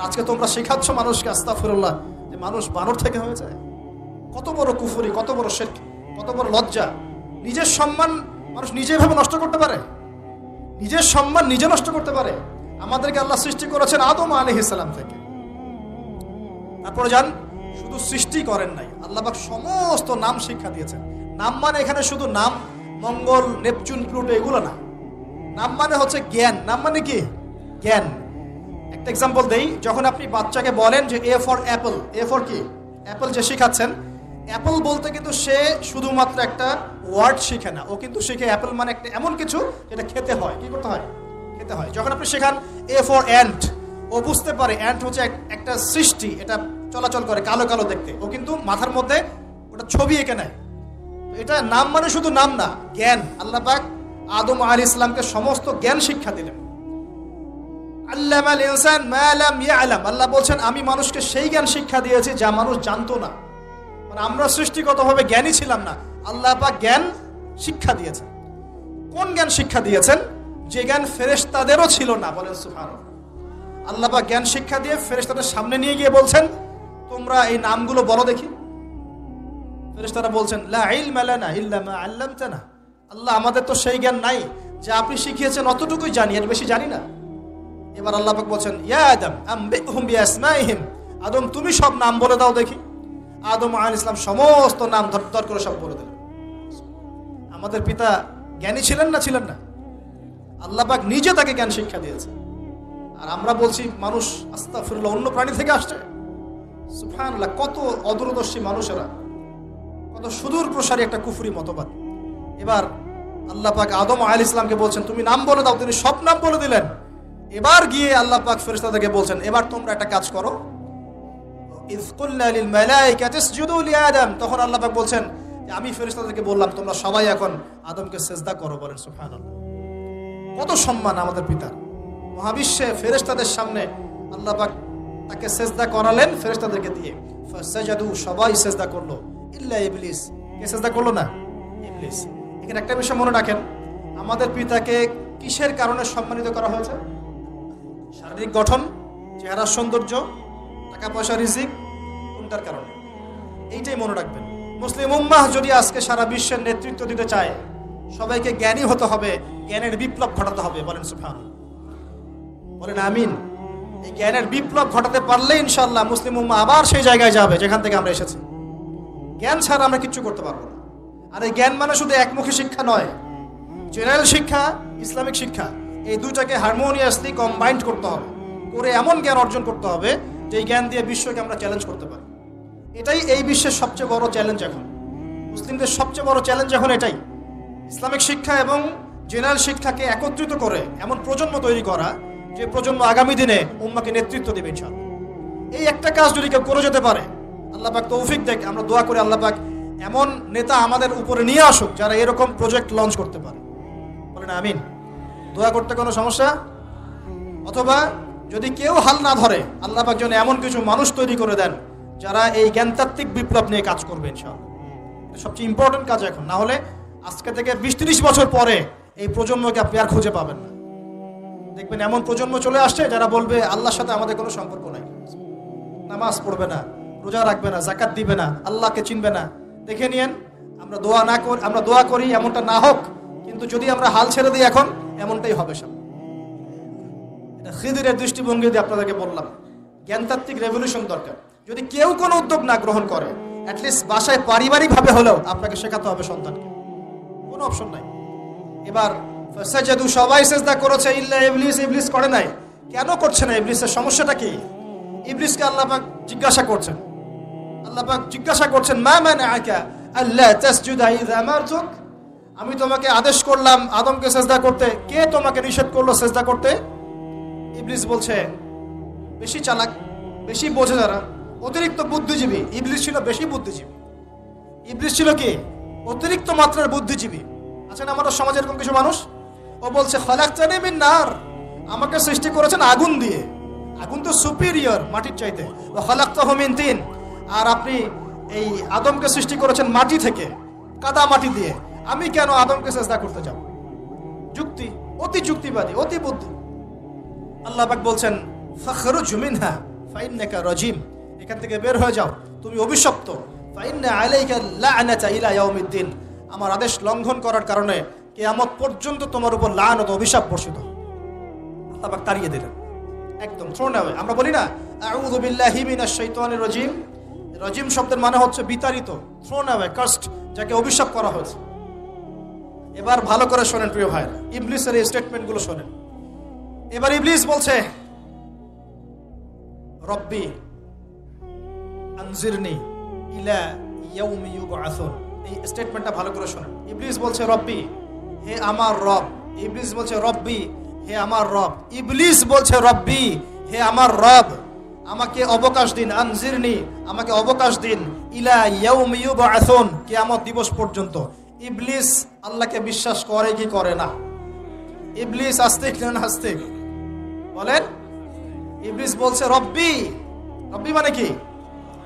আজকে তোমরা শেখাচ্ছ মানুষকে, আস্তাগফিরুল্লাহ, যে মানুষ বানর থেকে হয়ে যায়। কত বড় কুফরি, কত বড় শিরক, কত বড় লজ্জা। নিজের সম্মান মানুষ নিজে ভাবে নষ্ট করতে পারে, নিজের সম্মান নিজে নষ্ট করতে পারে। আমাদেরকে আল্লাহ সৃষ্টি করেছেন আদম আলাইহিস সালাম থেকে। তারপরে যান, শুধু সৃষ্টি করেন নাই, আল্লাহ পাক সমস্ত নাম শিক্ষা দিয়েছেন। নাম মানে এখানে শুধু নাম, মঙ্গল, নেপচুন, প্লুটো এগুলো না। নাম মানে হচ্ছে জ্ঞান। নাম মানে কি? জ্ঞান। একটা এক্সাম্পল দেই, যখন আপনি বাচ্চাকে বলেন যে A for Apple, A for কি? অ্যাপল যে শেখাচ্ছেন, অ্যাপল বলতে কিন্তু সে শুধুমাত্র একটা ওয়ার্ড শিখে না, ও কিন্তু শিখে অ্যাপল মানে একটা এমন কিছু যেটা খেতে হয়। কি করতে হয়? খেতে হয়। যখন আপনি শেখান এ ফর অ্যান্ট, ও বুঝতে পারে অ্যান্ট হচ্ছে একটা সৃষ্টি, এটা চলাচল করে, কালো কালো দেখতে। ও কিন্তু মাথার মধ্যে ওটা ছবি এঁকে নেয়। এটা নাম মানে শুধু নাম না, জ্ঞান। আল্লাহ পাক আদম আলাইহিস সালামকে সমস্ত জ্ঞান শিক্ষা দিলেন। আল্লামাল ইনসান মা লাম ইয়ালাম, আল্লাহ বলছেন আমি মানুষকে সেই জ্ঞান শিক্ষা দিয়েছি যা মানুষ জানতো না। মানে আমরা সৃষ্টিগতভাবে জ্ঞানী ছিলাম না, আল্লাহ পাক জ্ঞান শিক্ষা দিয়েছেন। কোন জ্ঞান শিক্ষা দিয়েছেন? যে জ্ঞান ফেরেশতাদেরও ছিল না। বলেন সুবহানাল্লাহ। আল্লাহ পাক জ্ঞান শিক্ষা দিয়ে ফেরেশতাদের সামনে নিয়ে গিয়ে বলছেন, তোমরা এই নামগুলো বলো দেখি। ফেরেশতারা বলছেন, লা ইলমা লানা ইল্লা মা আল্লামতানা, আল্লাহ আমাদের তো সেই জ্ঞান নাই, যে আপনি শিখিয়েছেন অতটুকুই জানি, এর বেশি জানি না। এবার আল্লাহ পাক বলছেন, ইয়া আদম আম্বিহুম বিআসমাইহিম, আদম তুমি সব নাম বলে দাও দেখি। আদম আলাইহিস সালাম সমস্ত নাম ধর করে সব বলে দিলেন। আমাদের পিতা জ্ঞানী ছিলেন না, ছিলেন না? আল্লাহ পাক নিজে তাকে জ্ঞান শিক্ষা দিয়েছে। আর আমরা বলছি মানুষ আস্তাগফিরুল্লাহ অন্য প্রাণী থেকে আসছে। সুবহানাল্লাহ, কত অদূরদর্শী মানুষেরা, কত সুদূর প্রসারী একটা কুফরি মতবাদ। এবার আল্লাহ পাক আদম আলাইহিস সালামকে বলছেন, তুমি নাম বলে দাও। তিনি সব নাম বলে দিলেন। এবার গিয়ে আল্লাহ পাক ফেরেশতাদেরকে বলছেন, এবার তোমরা একটা কাজ করো। ইয কুলনা লিল মালাইকাতি ইসজুদু লিআদম, তখন আল্লাহ পাক বলছেন যে আমি ফেরেশতাদেরকে বললাম তোমরা সবাই এখন আদমকে সিজদা করো। বলেন সুবহানাল্লাহ, কত সম্মান আমাদের পিতার। মহাবিশ্বে ফেরেশতাদের সামনে আল্লাহ পাক তাকে সিজদা করালেন ফেরেশতাদেরকে দিয়ে। ফাসাজাদু, সবাই সিজদা করলো, ইল্লা ইবলিস। কে সিজদা করলো না? ইবলিস। এখানে একটা বিষয় মনে রাখেন, আমাদের পিতাকে কিসের কারণে সম্মানিত করা হয়েছে? শারীরিক গঠন, চেহারার সৌন্দর্য, টাকা পয়সা, রিজিক, কোনটার কারণে? এইটাই মনে রাখবেন। মুসলিম উম্মাহ যদি আজকে সারা বিশ্বের নেতৃত্ব দিতে চায়, সবাইকে জ্ঞানী হতে হবে, জ্ঞানের বিপ্লব ঘটাতে হবে। বলেন সুবহানাল্লাহ, বলেন আমিন। এই জ্ঞানের বিপ্লব ঘটাতে পারলে ইনশাআল্লাহ মুসলিম উম্মাহ আবার সেই জায়গায় যাবে যেখান থেকে আমরা এসেছি। জ্ঞান ছাড়া আমরা কিচ্ছু করতে পারবো না। আর এই জ্ঞান মানে শুধু একমুখী শিক্ষা নয়, জেনারেল শিক্ষা, ইসলামিক শিক্ষা, এই দুটাকে হারমোনিয়াসলি কম্বাইন্ড করতে হবে, করে এমন জ্ঞান অর্জন করতে হবে যে জ্ঞান দিয়ে বিশ্বকে আমরা চ্যালেঞ্জ করতে পারি। এটাই এই বিশ্বের সবচেয়ে বড় চ্যালেঞ্জ এখন, মুসলিমদের সবচেয়ে বড় চ্যালেঞ্জ এখন এটাই। ইসলামিক শিক্ষা এবং জেনারেল শিক্ষাকে একত্রিত করে এমন প্রজন্ম তৈরি করা যে প্রজন্ম আগামী দিনে উম্মাকে নেতৃত্ব দেবে ইনশাআল্লাহ। এই একটা কাজ যদি কেউ করে যেতে পারে, আল্লাহ পাক তৌফিক দেখ, আমরা দোয়া করি আল্লাহ পাক এমন নেতা আমাদের উপরে নিয়ে আসুক যারা এরকম প্রজেক্ট লঞ্চ করতে পারে। বলেন আমিন। দোয়া করতে কোনো সমস্যা? অথবা যদি কেউ হাল না ধরে, আল্লাহ পাক যেন এমন কিছু মানুষ তৈরি করে দেন যারা এই জ্ঞানতাত্ত্বিক বিপ্লব নিয়ে কাজ করবে ইনশাআল্লাহ। এটা সবচেয়ে ইম্পর্টেন্ট কাজ এখন। না হলে আজকে থেকে 20-30 বছর পরে এই প্রজন্মকে আপনি আর খুঁজে পাবেন না। দেখবেন এমন প্রজন্ম চলে আসছে যারা বলবে আল্লাহর সাথে আমাদের কোনো সম্পর্ক নাই, নামাজ পড়বে না, রোজা রাখবে না, যাকাত দিবে না, আল্লাহকে চিনবে না। দেখে নিয়েন, আমরা দোয়া করি এমনটা না হোক, কিন্তু যদি আমরা হাল ছেড়ে দিই এখন এমনটাই হবে সব। এটা খিদিরের দৃষ্টিভঙ্গি দিয়ে আপনাদেরকে বললাম, জ্ঞানতাত্ত্বিক রেভলিউশন দরকার। যদি কেউ কোনো উদ্যোগ না গ্রহণ করে, অ্যাটলিস্ট বাসায় পারিবারিকভাবে হলেও আপনাকে শেখাতে হবে সন্তানকে, কোনো অপশন নাই। এবার ফাসাজাদু, সবাই সিজদা করেছে, ইল্লা ইবলিস, ইবলিস করে নাই। কেন করছে না? ইবলিসের সমস্যাটা কি? ইবলিসকে আল্লাহ পাক জিজ্ঞাসা করছেন, মা মানাআকা আল্লা তাসজুদা ইযা আমারতুক, আমি তোমাকে আদেশ করলাম আদমকে সিজদা করতে, কে তোমাকে নিষেধ করলো সিজদা করতে? ইবলিস বলছে, বেশি চালাক, বেশি বোঝে যারা, অতিরিক্ত বুদ্ধিজীবী। ইবলিস ছিল বেশি বুদ্ধিজীবী। ইবলিস ছিল কি? অতিরিক্ত মাত্রার বুদ্ধিজীবী। আচ্ছা না, আমাদের সমাজে এরকম কিছু মানুষ, ও বলছে খালাকতানি মিন নার, আমাকে সৃষ্টি করেছেন আগুন দিয়ে, আগুন তো সুপিরিয়র মাটির চাইতে। ওয়া খালাকতাহু মিন তিন, আর আপনি এই আদমকে সৃষ্টি করেছেন মাটি থেকে, কাদা মাটি দিয়ে, আমি কেন আদমকে সিজদা করতে যাব? যুক্তি, অতি যুক্তিবাদী, অতি বুদ্ধি। আল্লাহ পাক বলছেন ফাখরুজ মিনহা ফাইন্নাকা রাজিম, এখান থেকে বের হয়ে যাও, তুমি অভিশপ্ত। ফাইন্না আলাইকা লা'নাতা ইলা ইয়াউমিদ্দিন, আমার আদেশ লঙ্ঘন করার কারণে কিয়ামত পর্যন্ত তোমার উপর লানত, অভিশাপ বর্ষিত। আল্লাহ পাক তাড়িয়ে দিলেন, একদম থ্রোন অ্যাওয়ে। আমরা বলি না আউযু বিল্লাহি মিনাশ শাইতানির রাজিম, রাজিম শব্দের মানে হচ্ছে বিতাড়িত, থ্রোন অ্যাওয়ে, কার্সড, যাকে অভিশাপ করা হয়েছে। এবার ভালো করে শোনেন প্রিয় ভাইরা, ইবলিসের এই স্টেটমেন্টগুলো শোনেন। এবার ইবলিস বলছে রব্বি আনজিরনি ইলা ইয়াউমি ইউবআসুন, এই স্টেটমেন্টটা ভালো করে শোনেন। ইবলিস বলছে রব্বি, হে আমার রব। ইবলিস বলছে রব্বি, হে আমার রব। ইবলিস বলছে রব্বি, হে আমার রব, আমাকে অবকাশ দিন, আনজিরনি, আমাকে অবকাশ দিন, ইলা ইয়াউমি ইউবআসুন, কিয়ামত দিবস পর্যন্ত। ইবলিস আল্লাহকে বিশ্বাস করে কি করে না? ইবলিস আস্তিক না নাস্তিক? বলেন। ইবলিস বলছে রব্বি, রব্বি মানে কি?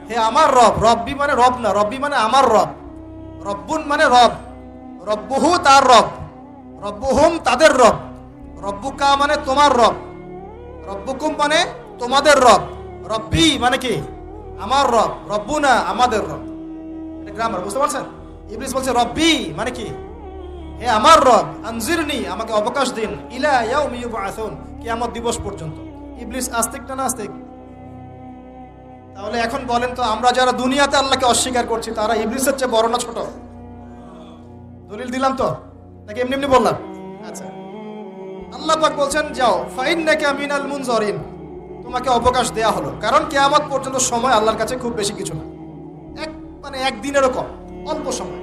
হে আমার রব। রব্বি মানে রব না, রব্বি মানে আমার রব। রব্বুন মানে রব, রব্বুহু তার রব, রব্বুহুম তাদের রব, রব্বুকা মানে তোমার রব। রব্বুকুম মানে তোমাদের রব, রব্বি মানে কি আমার রব, রব্বুনা আমাদের রব, এটা গ্রামার, বুঝতে পারছেন? ইবলিস বলছে রব্বি মানে কি, হে আমার রব, আনজিরনি আমাকে অবকাশ দিন, ইলা ইয়াউমি ইউবআসুন কিয়ামত দিবস পর্যন্ত। ইবলিস আস্তিক না নাস্তিক? তাহলে এখন বলেন তো, আমরা যারা দুনিয়াতে আল্লাহকে অস্বীকার করছি তারা ইবলিসের চেয়ে বড় না ছোট? দলিল দিলাম তো নাকি এমনি এমনি বললাম? আচ্ছা, আল্লাহ পাক বলছেন যাও, ফাইন্নাকা মিনাল মুনজারিন, তোমাকে অবকাশ দেয়া হলো, কারণ কিয়ামত পর্যন্ত সময় আল্লাহর কাছে খুব বেশি কিছু না, মানে একদিনেরও কম, অল্প সময়,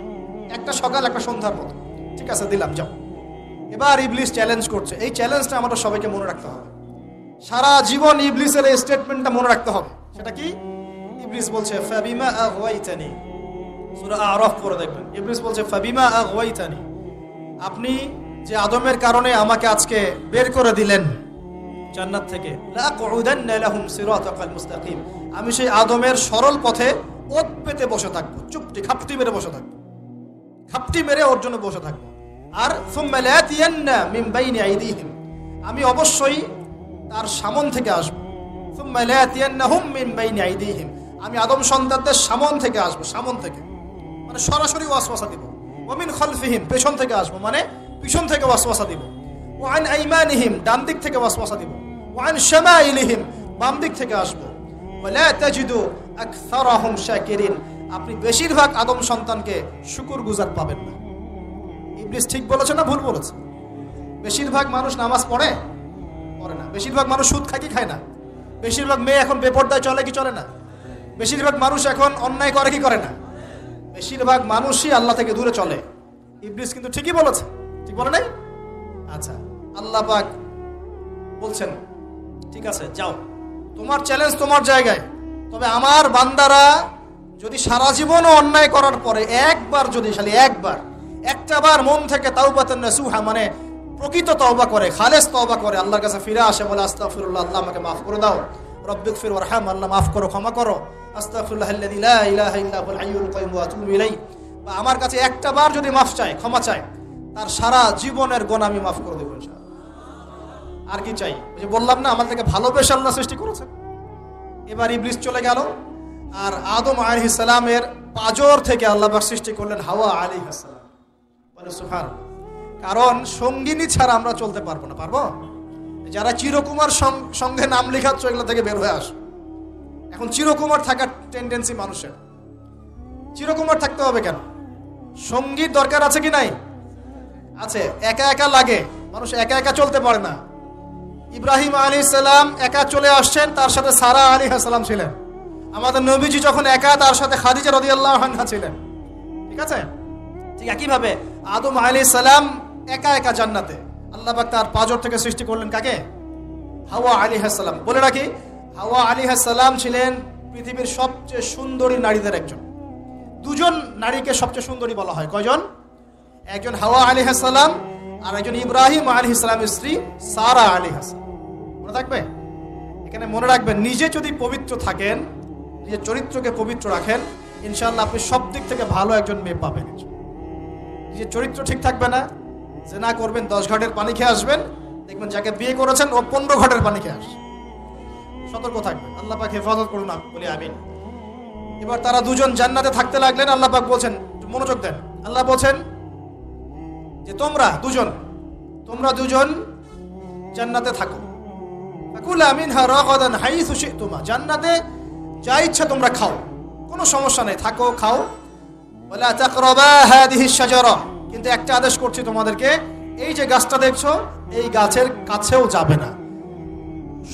একটা সকাল একটা সন্ধ্যার মতো। ঠিক আছে, দিলাম, যাও। এবার ইবলিস চ্যালেঞ্জ করছে, এই চ্যালেঞ্জটা আমাদের সবাইকে মনে রাখতে হবে, সারা জীবন ইবলিসের এই স্টেটমেন্টটা মনে রাখতে হবে। সেটা কি? ইবলিস বলছে ফাবিমা আগওয়াইতানি, সূরা আরাফ পড়ে দেখবেন। ইবলিস বলছে ফাবিমা আগওয়াইতানি, আপনি যে আদমের কারণে আমাকে আজকে বের করে দিলেন জান্নাত থেকে, লাআকুদান্না লাহুম সিরাতাকাল মুস্তাকিম, আমি সেই আদমের সরল পথে ওত পেতে বসে থাকবো, চুপটি খাপটি মেরে বসে থাকবো, খাপটি মেরে ওর জন্য বসে থাকবো। আর সুম্মা লাতিয়ান্না মিন বাইনি আইদিহিম, আমি অবশ্যই তার সামন থেকে আসবো। সুম্মা লাতিয়ান্নাহুম মিন বাইনি আইদিহিম, আমি আদম সন্তানদের সামন থেকে আসবো, সামন থেকে মানে সরাসরি ওয়াসওয়াসা দিব। ওয়া মিন খালফিহিম, পেছন থেকে আসবো মানে পিছন থেকে ওয়াসওয়াসা দিব। ওয়া আন আইমানিহিম, ডান দিক থেকে ওয়াসওয়াসা দিব। ওয়া আন শামাইলিহিম, বাম দিক থেকে আসবো। ওয়া লা তাজিদু আকসারাহুম শাকিরিন, আপনি বেশিরভাগ আদম সন্তানকে শুকরগুজার পাবেন না। ইবলিস ঠিক বলেছে না ভুল বলেছে? বেশিরভাগ মানুষ নামাজ পড়ে না, বেশিরভাগ মানুষ সুদ খায় কি খায় না, বেশিরভাগ মেয়ে এখন বেপরদায় চলে কি চলে না, বেশিরভাগ মানুষ এখন অন্যায় করে কি করে না, বেশিরভাগ মানুষই আল্লাহ থেকে দূরে চলে। ইবলিস কিন্তু ঠিকই বলেছে, ঠিক বলে নাই? আচ্ছা, আল্লাহ পাক বলছেন ঠিক আছে যাও, তোমার চ্যালেঞ্জ তোমার জায়গায়, তবে আমার বান্দারা যদি সারা জীবনও অন্যায় করার পরে একবার, যদি খালি একটা বার মন থেকে তাওবাতান নাসুহা মানে প্রকৃত তওবা করে, খালেস তওবা করে, আল্লাহর কাছে ফিরে আসে, বলে আস্তাগফিরুল্লাহ, আল্লাহ আমাকে মাফ করে দাও, রব্বিগফির ওয়ারহাম, আল্লাহ মাফ করো, ক্ষমা করো, আস্তাগফিরুল্লাহাল্লাযী লা ইলাহা ইল্লা হুয়াল হাইয়ুল কাইয়ুম ওয়া আতুবু ইলাইহি, বা আমার কাছে একটা বার যদি মাফ চায়, ক্ষমা চায়, তার সারা জীবনের গুনাহ আমি মাফ করে দেব ইনশাআল্লাহ। আর কি চাই? ওই যে বললাম না, আমার থেকে ভালোবেসে আল্লাহ সৃষ্টি করেছেন। এবার ইবলিস চলে গেল, আর আদম আলাইহিস সালামের পাজর থেকে আল্লাহ পাক সৃষ্টি করলেন হাওয়া আলাইহিস সালাম। বলে সুবহানাল্লাহ। কারণ সঙ্গিনী ছাড়া আমরা চলতে পারবো না, পারবো? যারা চিরকুমার সঙ্গে নাম লেখাচ্ছ, এগুলো থেকে বের হয়ে আসো। এখন চিরকুমার থাকার টেন্ডেন্সি মানুষের, চিরকুমার থাকতে হবে কেন? সঙ্গীর দরকার আছে কি নাই? আছে। একা একা লাগে, মানুষ একা একা চলতে পারে না। ইব্রাহিম আলাইহিস সালাম একা চলে আসছেন, তার সাথে সারা আলাইহিস সালাম ছিলেন। আমাদের নবীজি যখন একা, তার সাথে খাদিজা রাদিয়াল্লাহু আনহা ছিলেন। ঠিক আছে? ঠিক একইভাবে আদম আলাইহিস সালাম একা একা জান্নাতে, আল্লাহ পাক তার পাঁজর থেকে সৃষ্টি করলেন কাকে? হাওয়া আলাইহিস সালাম। বলে রাখি, হাওয়া আলাইহিস সালাম ছিলেন পৃথিবীর সবচেয়ে সুন্দরী নারীদের একজন। দুজন নারীকে সবচেয়ে সুন্দরী বলা হয়, কয়জন? একজন হাওয়া আলাইহিস সালাম, আর একজন ইব্রাহিম আলাইহিস সালামের স্ত্রী সারা আলাইহিস সালাম। মনে থাকবে? এখানে মনে রাখবেন, নিজে যদি পবিত্র থাকেন, নিজের চরিত্রকে পবিত্র রাখেন, ইনশাআল্লাহ আপনি সব দিক থেকে ভালো একজন মেয়ে পাবেন। নিজের চরিত্র ঠিক থাকবে না, জিনা করবেন, 10 ঘাটের পানি খেয়ে আসবেন, দেখবেন যাকে বিয়ে করেছেন ও 15 ঘাটের পানি খেয়ে আসছে। সতর্ক থাকবেন, আল্লাহ পাক হেফাজত করুন, বলি আমিন। এবার তারা দুজন জান্নাতে থাকতে লাগলেন। আল্লাহ পাক বলছেন, মনোযোগ দেন, আল্লাহ বলছেন যে তোমরা দুজন জান্নাতে থাকো, ফাকুলা মিনহা রাগাদান হাইসু শি'তুমা, জান্নাতে যা ইচ্ছা তোমরা খাও, কোনো সমস্যা নেই, থাকো, খাও। ওয়ালা তাকরাবা হাদিহিশ শাজারা, কিন্তু একটা আদেশ করছি তোমাদেরকে, এই যে গাছটা দেখছো, এই গাছের কাছেও যাবে না।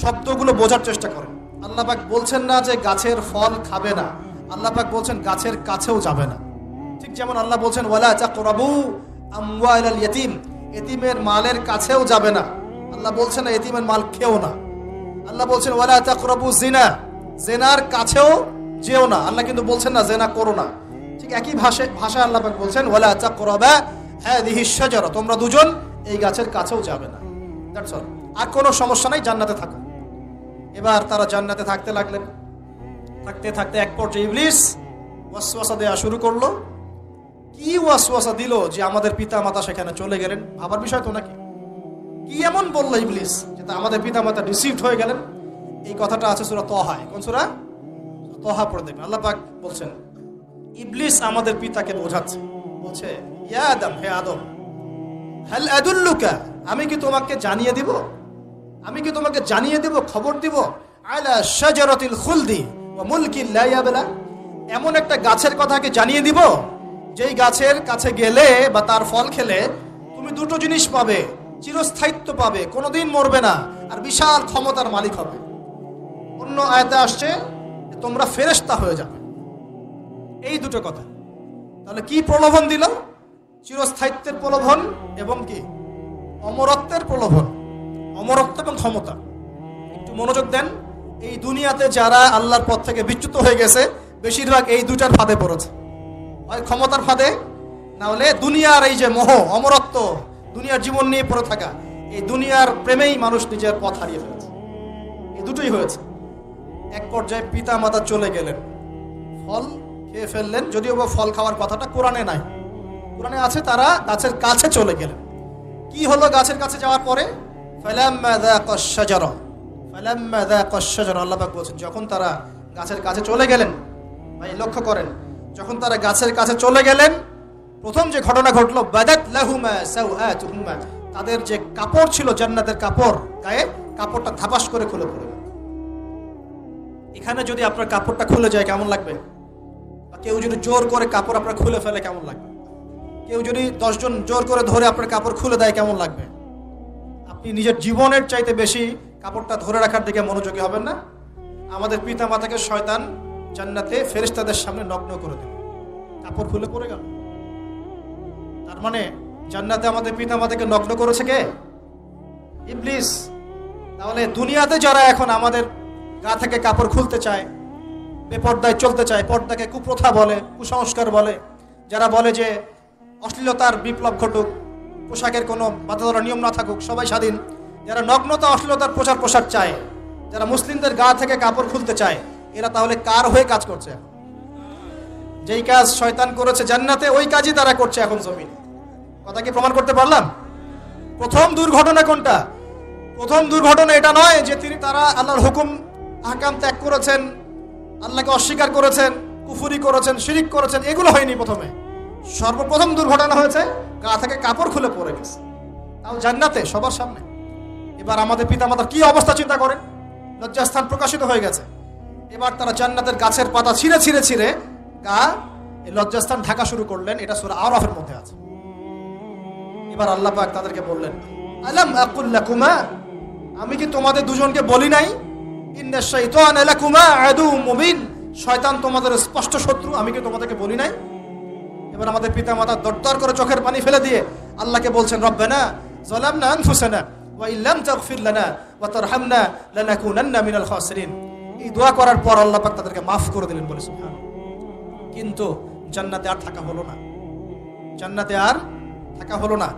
শব্দগুলো বোঝার চেষ্টা করো। আল্লাহ পাক বলছেন না যে গাছের ফল খাবে না, আল্লাহ পাক বলছেন গাছের কাছেও যাবে না। ঠিক যেমন আল্লাহ বলছেন ওয়ালা তাকরাবু আমওয়ালাল ইয়াতীম, এতিমের মালের কাছেও যাবে না। আল্লাহ বলছেন না এতিমের মাল খেও না। আল্লাহ বলছেন ওয়ালা তাকরাবু জিনা, জিনার কাছেও যেও না। আল্লাহ কিন্তু বলছেন না জিনা করো না। ঠিক একই ভাষায় আল্লাহ পাক বলছেন ওয়ালা তাকরাবা হাদিহিশ শাজারা, তোমরা দুজন এই গাছের কাছেও যাবে না। That's all. আর কোনো সমস্যা নাই, জান্নাতে থাকো। এবার তারা জান্নাতে থাকতে লাগলেন। থাকতে থাকতে এক পর্যায়ে ইবলিস ওয়াসওয়াসা দেওয়া শুরু করলো। কি ওয়াসওয়াসা দিল যে আমাদের পিতা মাতা সেখানে চলে গেলেন? ভাবার বিষয় তো নাকি? কি এমন বললো ইবলিস যেটা আমাদের পিতামাতা ডিসিভড হয়ে গেলেন? এই কথাটা আছে সূরা তাহা। কোন সূরা? তাহা পড়ে দেখবেন। আল্লাহ পাক বলছেন ইবলিস আমাদের পিতাকে বোঝাচ্ছে, বলছে ইয়া আদম, হে আদম, হাল আদুল্লুকা, আমি কি তোমাকে জানিয়ে দিব, আমি কি তোমাকে জানিয়ে দিব, খবর দিব, আলা শাজারাতিল খুলদি ওয়া মুলকিন লা ইয়াবলা, এমন একটা গাছের কথা কি জানিয়ে দিব যেই গাছের কাছে গেলে বা তার ফল খেলে তুমি দুটো জিনিস পাবে, চিরস্থায়িত্ব পাবে, কোনোদিন মরবে না, আর বিশাল ক্ষমতার মালিক হবে। অন্য আয়াতে আসছে তোমরা ফেরেশতা হয়ে যাবে। এই দুটো কথা। তাহলে কি প্রলোভন দিল? চিরস্থায়িত্বের প্রলোভন এবং কি অমরত্বের প্রলোভন, অমরত্ব এবং ক্ষমতা। একটু মনোযোগ দেন, এই দুনিয়াতে যারা আল্লাহর পথ থেকে বিচ্যুত হয়ে গেছে বেশিরভাগ এই দুটার ফাঁদে পড়েছে, হয় ক্ষমতার ফাঁদে, না হলে দুনিয়ার এই যে মোহ, অমরত্ব, দুনিয়ার জীবন নিয়ে পড়ে থাকা, এই দুনিয়ার প্রেমেই মানুষ নিজের পথ হারিয়ে ফেলেছে। এই দুটোই হয়েছে। এক পর্যায়ে পিতা মাতা চলে গেলেন, ফল খেয়ে ফেললেন, যদিও বা ফল খাওয়ার কথাটা কোরআনে নাই, কোরআনে আছে তারা গাছের কাছে চলে গেলেন। কি হলো গাছের কাছে যাওয়ার পরে? ফালাম্মা যাকাশ শাজারা, ফালাম্মা যাকাশ শাজারা, আল্লাহ পাক বলেছেন যখন তারা গাছের কাছে চলে গেলেন। ভাই লক্ষ্য করেন, যখন তারা গাছের কাছে চলে গেলেন প্রথম যে ঘটনা ঘটলো, বাদাত লাহুমা সাওআতুহুমা, তাদের যে কাপড় ছিল জান্নাতের কাপড়, গায়ে কাপড়টা ধাপাস করে খুলে পড়ে গেল। এখানে যদি আপনার কাপড়টা খুলে যায় কেমন লাগবে? বা কেউ যদি জোর করে কাপড় আপনার খুলে ফেলে কেমন লাগবে? কেউ যদি 10 জন জোর করে ধরে আপনার কাপড় খুলে দেয় কেমন লাগবে? আপনি নিজের জীবনের চাইতে বেশি কাপড়টা ধরে রাখার দিকে মনোযোগী হবেন না? আমাদের পিতা মাতাকে শয়তান জান্নাতে ফেরেশতাদের সামনে নগ্ন করে দিল, কাপড় খুলে পড়ে গেল। তার মানে জান্নাতে আমাদের পিতা মাতাকে নগ্ন করেছে কে? ইবলিস। তাহলে দুনিয়াতে যারা এখন আমাদের গা থেকে কাপড় খুলতে চায়, বেপর্দায় চলতে চায়, পর্দাকে কুপ্রথা বলে, কুসংস্কার বলে, যারা বলে যে অশ্লীলতার বিপ্লব ঘটুক, পোশাকের কোনো বাধা ধরা নিয়ম না থাকুক, সবাই স্বাধীন, যারা নগ্নতা অশ্লীলতার প্রচার প্রসার চায়, যারা মুসলিমদের গা থেকে কাপড় খুলতে চায়, এরা তাহলে কার হয়ে কাজ করছে? যেই কাজ শয়তান করেছে জান্নাতে ওই কাজই তারা করছে এখন জমিনে। কথা কি প্রমাণ করতে পারলাম? প্রথম দুর্ঘটনা কোনটা? প্রথম দুর্ঘটনা এটা নয় যে তারা আল্লাহর হুকুম আহকাম ত্যাগ করেছেন, আল্লাহকে অস্বীকার করেছেন, কুফরি করেছেন, শিরিক করেছেন, এগুলো হয়নি। প্রথমে সর্বপ্রথম দুর্ঘটনা হয়েছে গা থেকে কাপড় খুলে পড়ে গেছে, তাও জান্নাতে সবার সামনে। এবার আমাদের পিতামাতার কি অবস্থা চিন্তা করেন, লজ্জাস্থান প্রকাশিত হয়ে গেছে। এবার তারা জান্নাতের গাছের পাতা ছিঁড়ে ছিঁড়ে ছিঁড়ে গা এই লজ্জাস্থান ঢাকা শুরু করলেন। এটা সূরা আরাফের মধ্যে আছে। এবার আল্লাহ পাক তাদেরকে বললেন, আলাম আকুল লাকুমা, আমি কি তোমাদের দুজনকে বলি নাই, ইন্নাশ শাইতানা লাকুমা আদুউম মুবিন, শয়তান তোমাদের স্পষ্ট শত্রু, আমি কি তোমাদেরকে বলি নাই? এবার আমাদের পিতা মাতা দরদর করে চোখের পানি ফেলে দিয়ে আল্লাহকে বলছেন, রব্বানা যালামনা আনফুসানা ওয়া ইল্লাম তাগফির লানা ওয়া তারহামনা লানাকুনান্না মিনাল খাসিরিন। এই দোয়া করার পর আল্লাহ পাক তাদেরকে মাফ করে দিলেন বলে সুবহানাল্লাহ। কিন্তু জান্নাতে আর থাকা হলো না, জান্নাতে আর থাকা হলো না।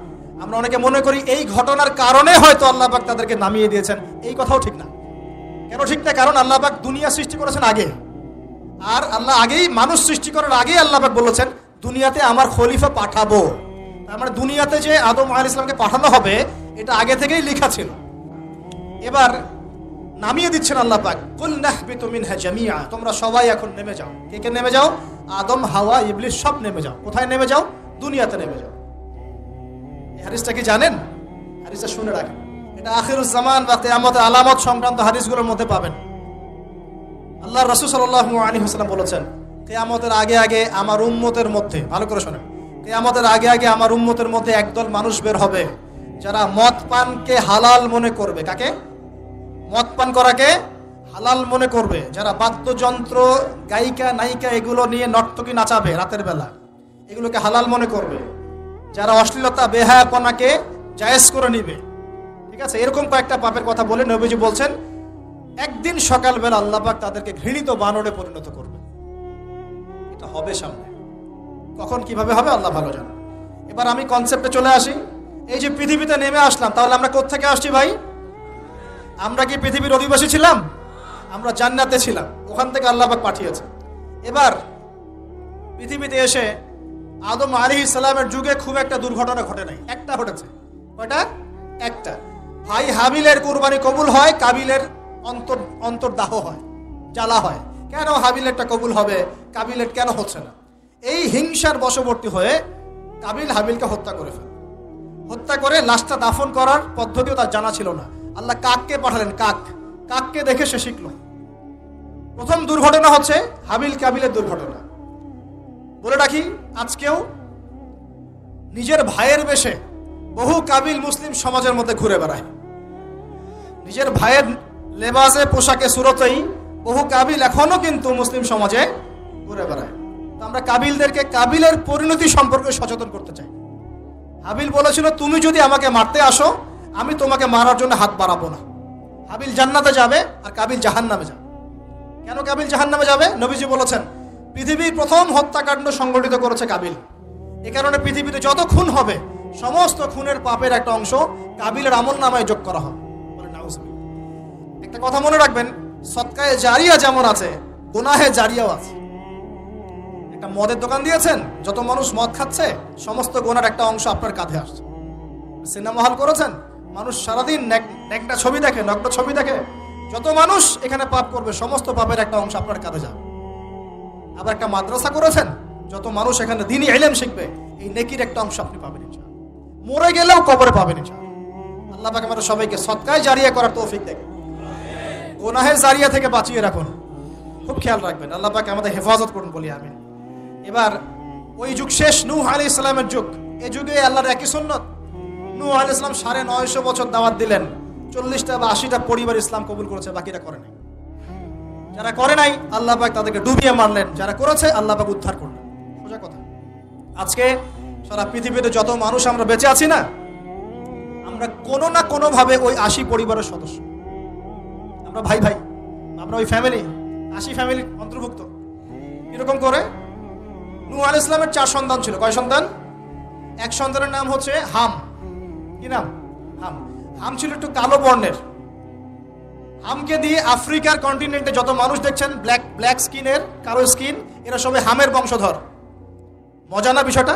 আমরা অনেকে মনে করি এই ঘটনার কারণে হয়তো আল্লাহ পাক তাদেরকে নামিয়ে দিয়েছেন, এই কথাও ঠিক না। কেন ঠিক না? কারণ আল্লাহ পাক দুনিয়া সৃষ্টি করেছেন আগে, আর আল্লাহ আগেই মানুষ সৃষ্টি করার আগেই আল্লাহ পাক বলেছেন দুনিয়াতে আমার খলিফা পাঠাবো। তার মানে দুনিয়াতে যে আদম আলাইহিস সালামকে পাঠানো হবে এটা আগে থেকেই লেখা ছিল। এবার নামিয়ে দিচ্ছেন আল্লাহ পাক, কুল নাহবিতু মিনহা জামিআ, তোমরা সবাই এখন নেমে যাও। কে কে নেমে যাও? আদম, হাওয়া, ইবলিস সব নেমে যাও। কোথায় নেমে যাও? দুনিয়াতে নেমে যাও। এই হাদিসটা কি জানেন? হাদিসটা শুনে রাখেন, এটা আখিরুজ জামান বা কিয়ামতের আলামত সংক্রান্ত হাদিসগুলোর মধ্যে পাবেন। আল্লাহর রাসূল সাল্লাল্লাহু আলাইহি ওয়াসাল্লাম বলেছেন, কিয়ামতের আগে আগে আমার উম্মতের মধ্যে, ভালো করে শোনেন, কিয়ামতের আগে আগে আমার উম্মতের মধ্যে একদল মানুষ বের হবে যারা মদ পানকে হালাল মনে করবে। কাকে? মদ পান করাকে হালাল মনে করবে। যারা বাদ্যযন্ত্র, গায়িকা, নায়িকা এগুলো নিয়ে নর্তকী নাচাবে রাতের বেলা, এগুলোকে হালাল মনে করবে। যারা অশ্লীলতা, বেহায়াপনাকে জায়েজ করে নিবে। ঠিক আছে, এরকম কয়েকটা পাপের কথা বলে নবীজি বলছেন একদিন সকালবেলা আল্লাহ পাক তাদেরকে ঘৃণিত বানরে পরিণত করবে। এটা হবে সামনে, কখন কিভাবে হবে আল্লাহ ভালো জানে। এবার আমি কনসেপ্টে চলে আসি। এই যে পৃথিবীতে নেমে আসলাম, তাহলে আমরা কোত্থেকে আসছি ভাই? আমরা কি পৃথিবীর অধিবাসী ছিলাম? আমরা জান্নাতে ছিলাম, ওখান থেকে আল্লাহ পাক পাঠিয়েছে। এবার পৃথিবীতে এসে আদম আলাইহিস সালামের যুগে খুব একটা দুর্ঘটনা ঘটে নাই, একটা ঘটেছে। কয়টা? একটা। ভাই হাবিলের কুরবানি কবুল হয়, কাবিলের অন্তর্দাহ হয়, জ্বালা হয়। কেন হাবিলেরটা কবুল হবে, কাবিলের কেন হচ্ছে না? এই হিংসার বশবর্তী হয়ে কাবিল হাবিলকে হত্যা করে ফেলে। হত্যা করে লাশটা দাফন করার পদ্ধতিও তার জানা ছিল না। আল্লাহ কাককে পাঠালেন, কাককে দেখে সে শিখলো। প্রথম দুর্ঘটনা হচ্ছে হাবিল কাবিলের দুর্ঘটনা। বলে রাখি, আজকেও নিজের ভাইয়ের বেশে বহু কাবিল মুসলিম সমাজের মধ্যে ঘুরে বেড়ায়। নিজের ভাইয়ের লেবাসে, পোশাকে, সুরতেই বহু কাবিল এখনো কিন্তু মুসলিম সমাজে ঘুরে বেড়ায়। তো আমরা কাবিলদেরকে কাবিলের পরিণতি সম্পর্কে সচেতন করতে চাই। হাবিল বলেছিল, তুমি যদি আমাকে মারতে আসো, আমি তোমাকে মারার জন্য হাত বাড়াবো না। হাবিল জান্নাতে যাবে আর কাবিল জাহান্নামে যাবে। কেন কাবিল জাহান্নামে যাবে? নবীজি বলেছেন, পৃথিবীর প্রথম হত্যাকাণ্ড সংগঠিত করেছে কাবিল। এ কারণে পৃথিবীতে যত খুন হবে, সমস্ত খুনের পাপের একটা অংশ কাবিলের আমলনামায় যোগ করা হবে। একটা কথা মনে রাখবেন, সদকায়ে জারিয়া যেমন আছে, গুনাহে জারিয়াও আছে। একটা মদের দোকান দিয়েছেন, যত মানুষ মদ খাচ্ছে, সমস্ত গুনার একটা অংশ আপনার কাঁধে আসছে। সিনেমা হল করেছেন, মানুষ সারাদিন নেকটা ছবি দেখে, নগ্ন ছবি দেখে, যত মানুষ এখানে পাপ করবে, সমস্ত পাপের একটা অংশ আপনার কাঁধে যাবে। আবার একটা মাদ্রাসা করেছেন, যত মানুষ এখানে দ্বীনি ইলম শিখবে, এই নেকির একটা অংশ আপনি পাবেন ইনশাআল্লাহ। মরে গেলেও কবরে পাবেন ইনশাআল্লাহ। আল্লাহ পাক আমাদের সবাইকে সদকায়ে জারিয়া করার তৌফিক দেন, গুনাহে জারিয়া থেকে বাঁচিয়ে রাখুন। খুব খেয়াল রাখবেন, আল্লাহ পাক আমাদের হেফাজত করুন বলি আমিন। এবার ওই যুগ শেষ, নূহ আলাইহিস সালামের যুগ। এই যুগে আল্লাহর একই সুন্নত। নূহ আলাইহিস সালাম 950 বছর দাওয়াত দিলেন, 40টা বা 80টা পরিবার ইসলাম কবুল করেছে, বাকিরা করে নাই। যারা করে নাই আল্লাহ পাক তাদেরকে ডুবিয়ে মারলেন, যারা করেছে আল্লাহ পাক উদ্ধার করলেন। সোজা কথা। আজকে সারা পৃথিবীতে যত মানুষ আমরা বেঁচে আছি না, আমরা কোনো না কোনো ভাবে ওই 80 পরিবারের সদস্য। আমরা ভাই ভাই, আমরা ওই ফ্যামিলি, 80 ফ্যামিলির অন্তর্ভুক্ত। এরকম করে নূহ আলাইহিস সালামের 4 সন্তান ছিল। কয় সন্তান? এক সন্তানের নাম হচ্ছে হাম। কি নাম? হাম। হাম ছিল একটু কালো বর্ণের। হামকে দিয়ে আফ্রিকার কন্টিনেন্টে যত মানুষ দেখছেন, ব্ল্যাক স্কিনের, কালো স্কিন, এরা সবাই হামের বংশধর। মজা না বিষয়টা?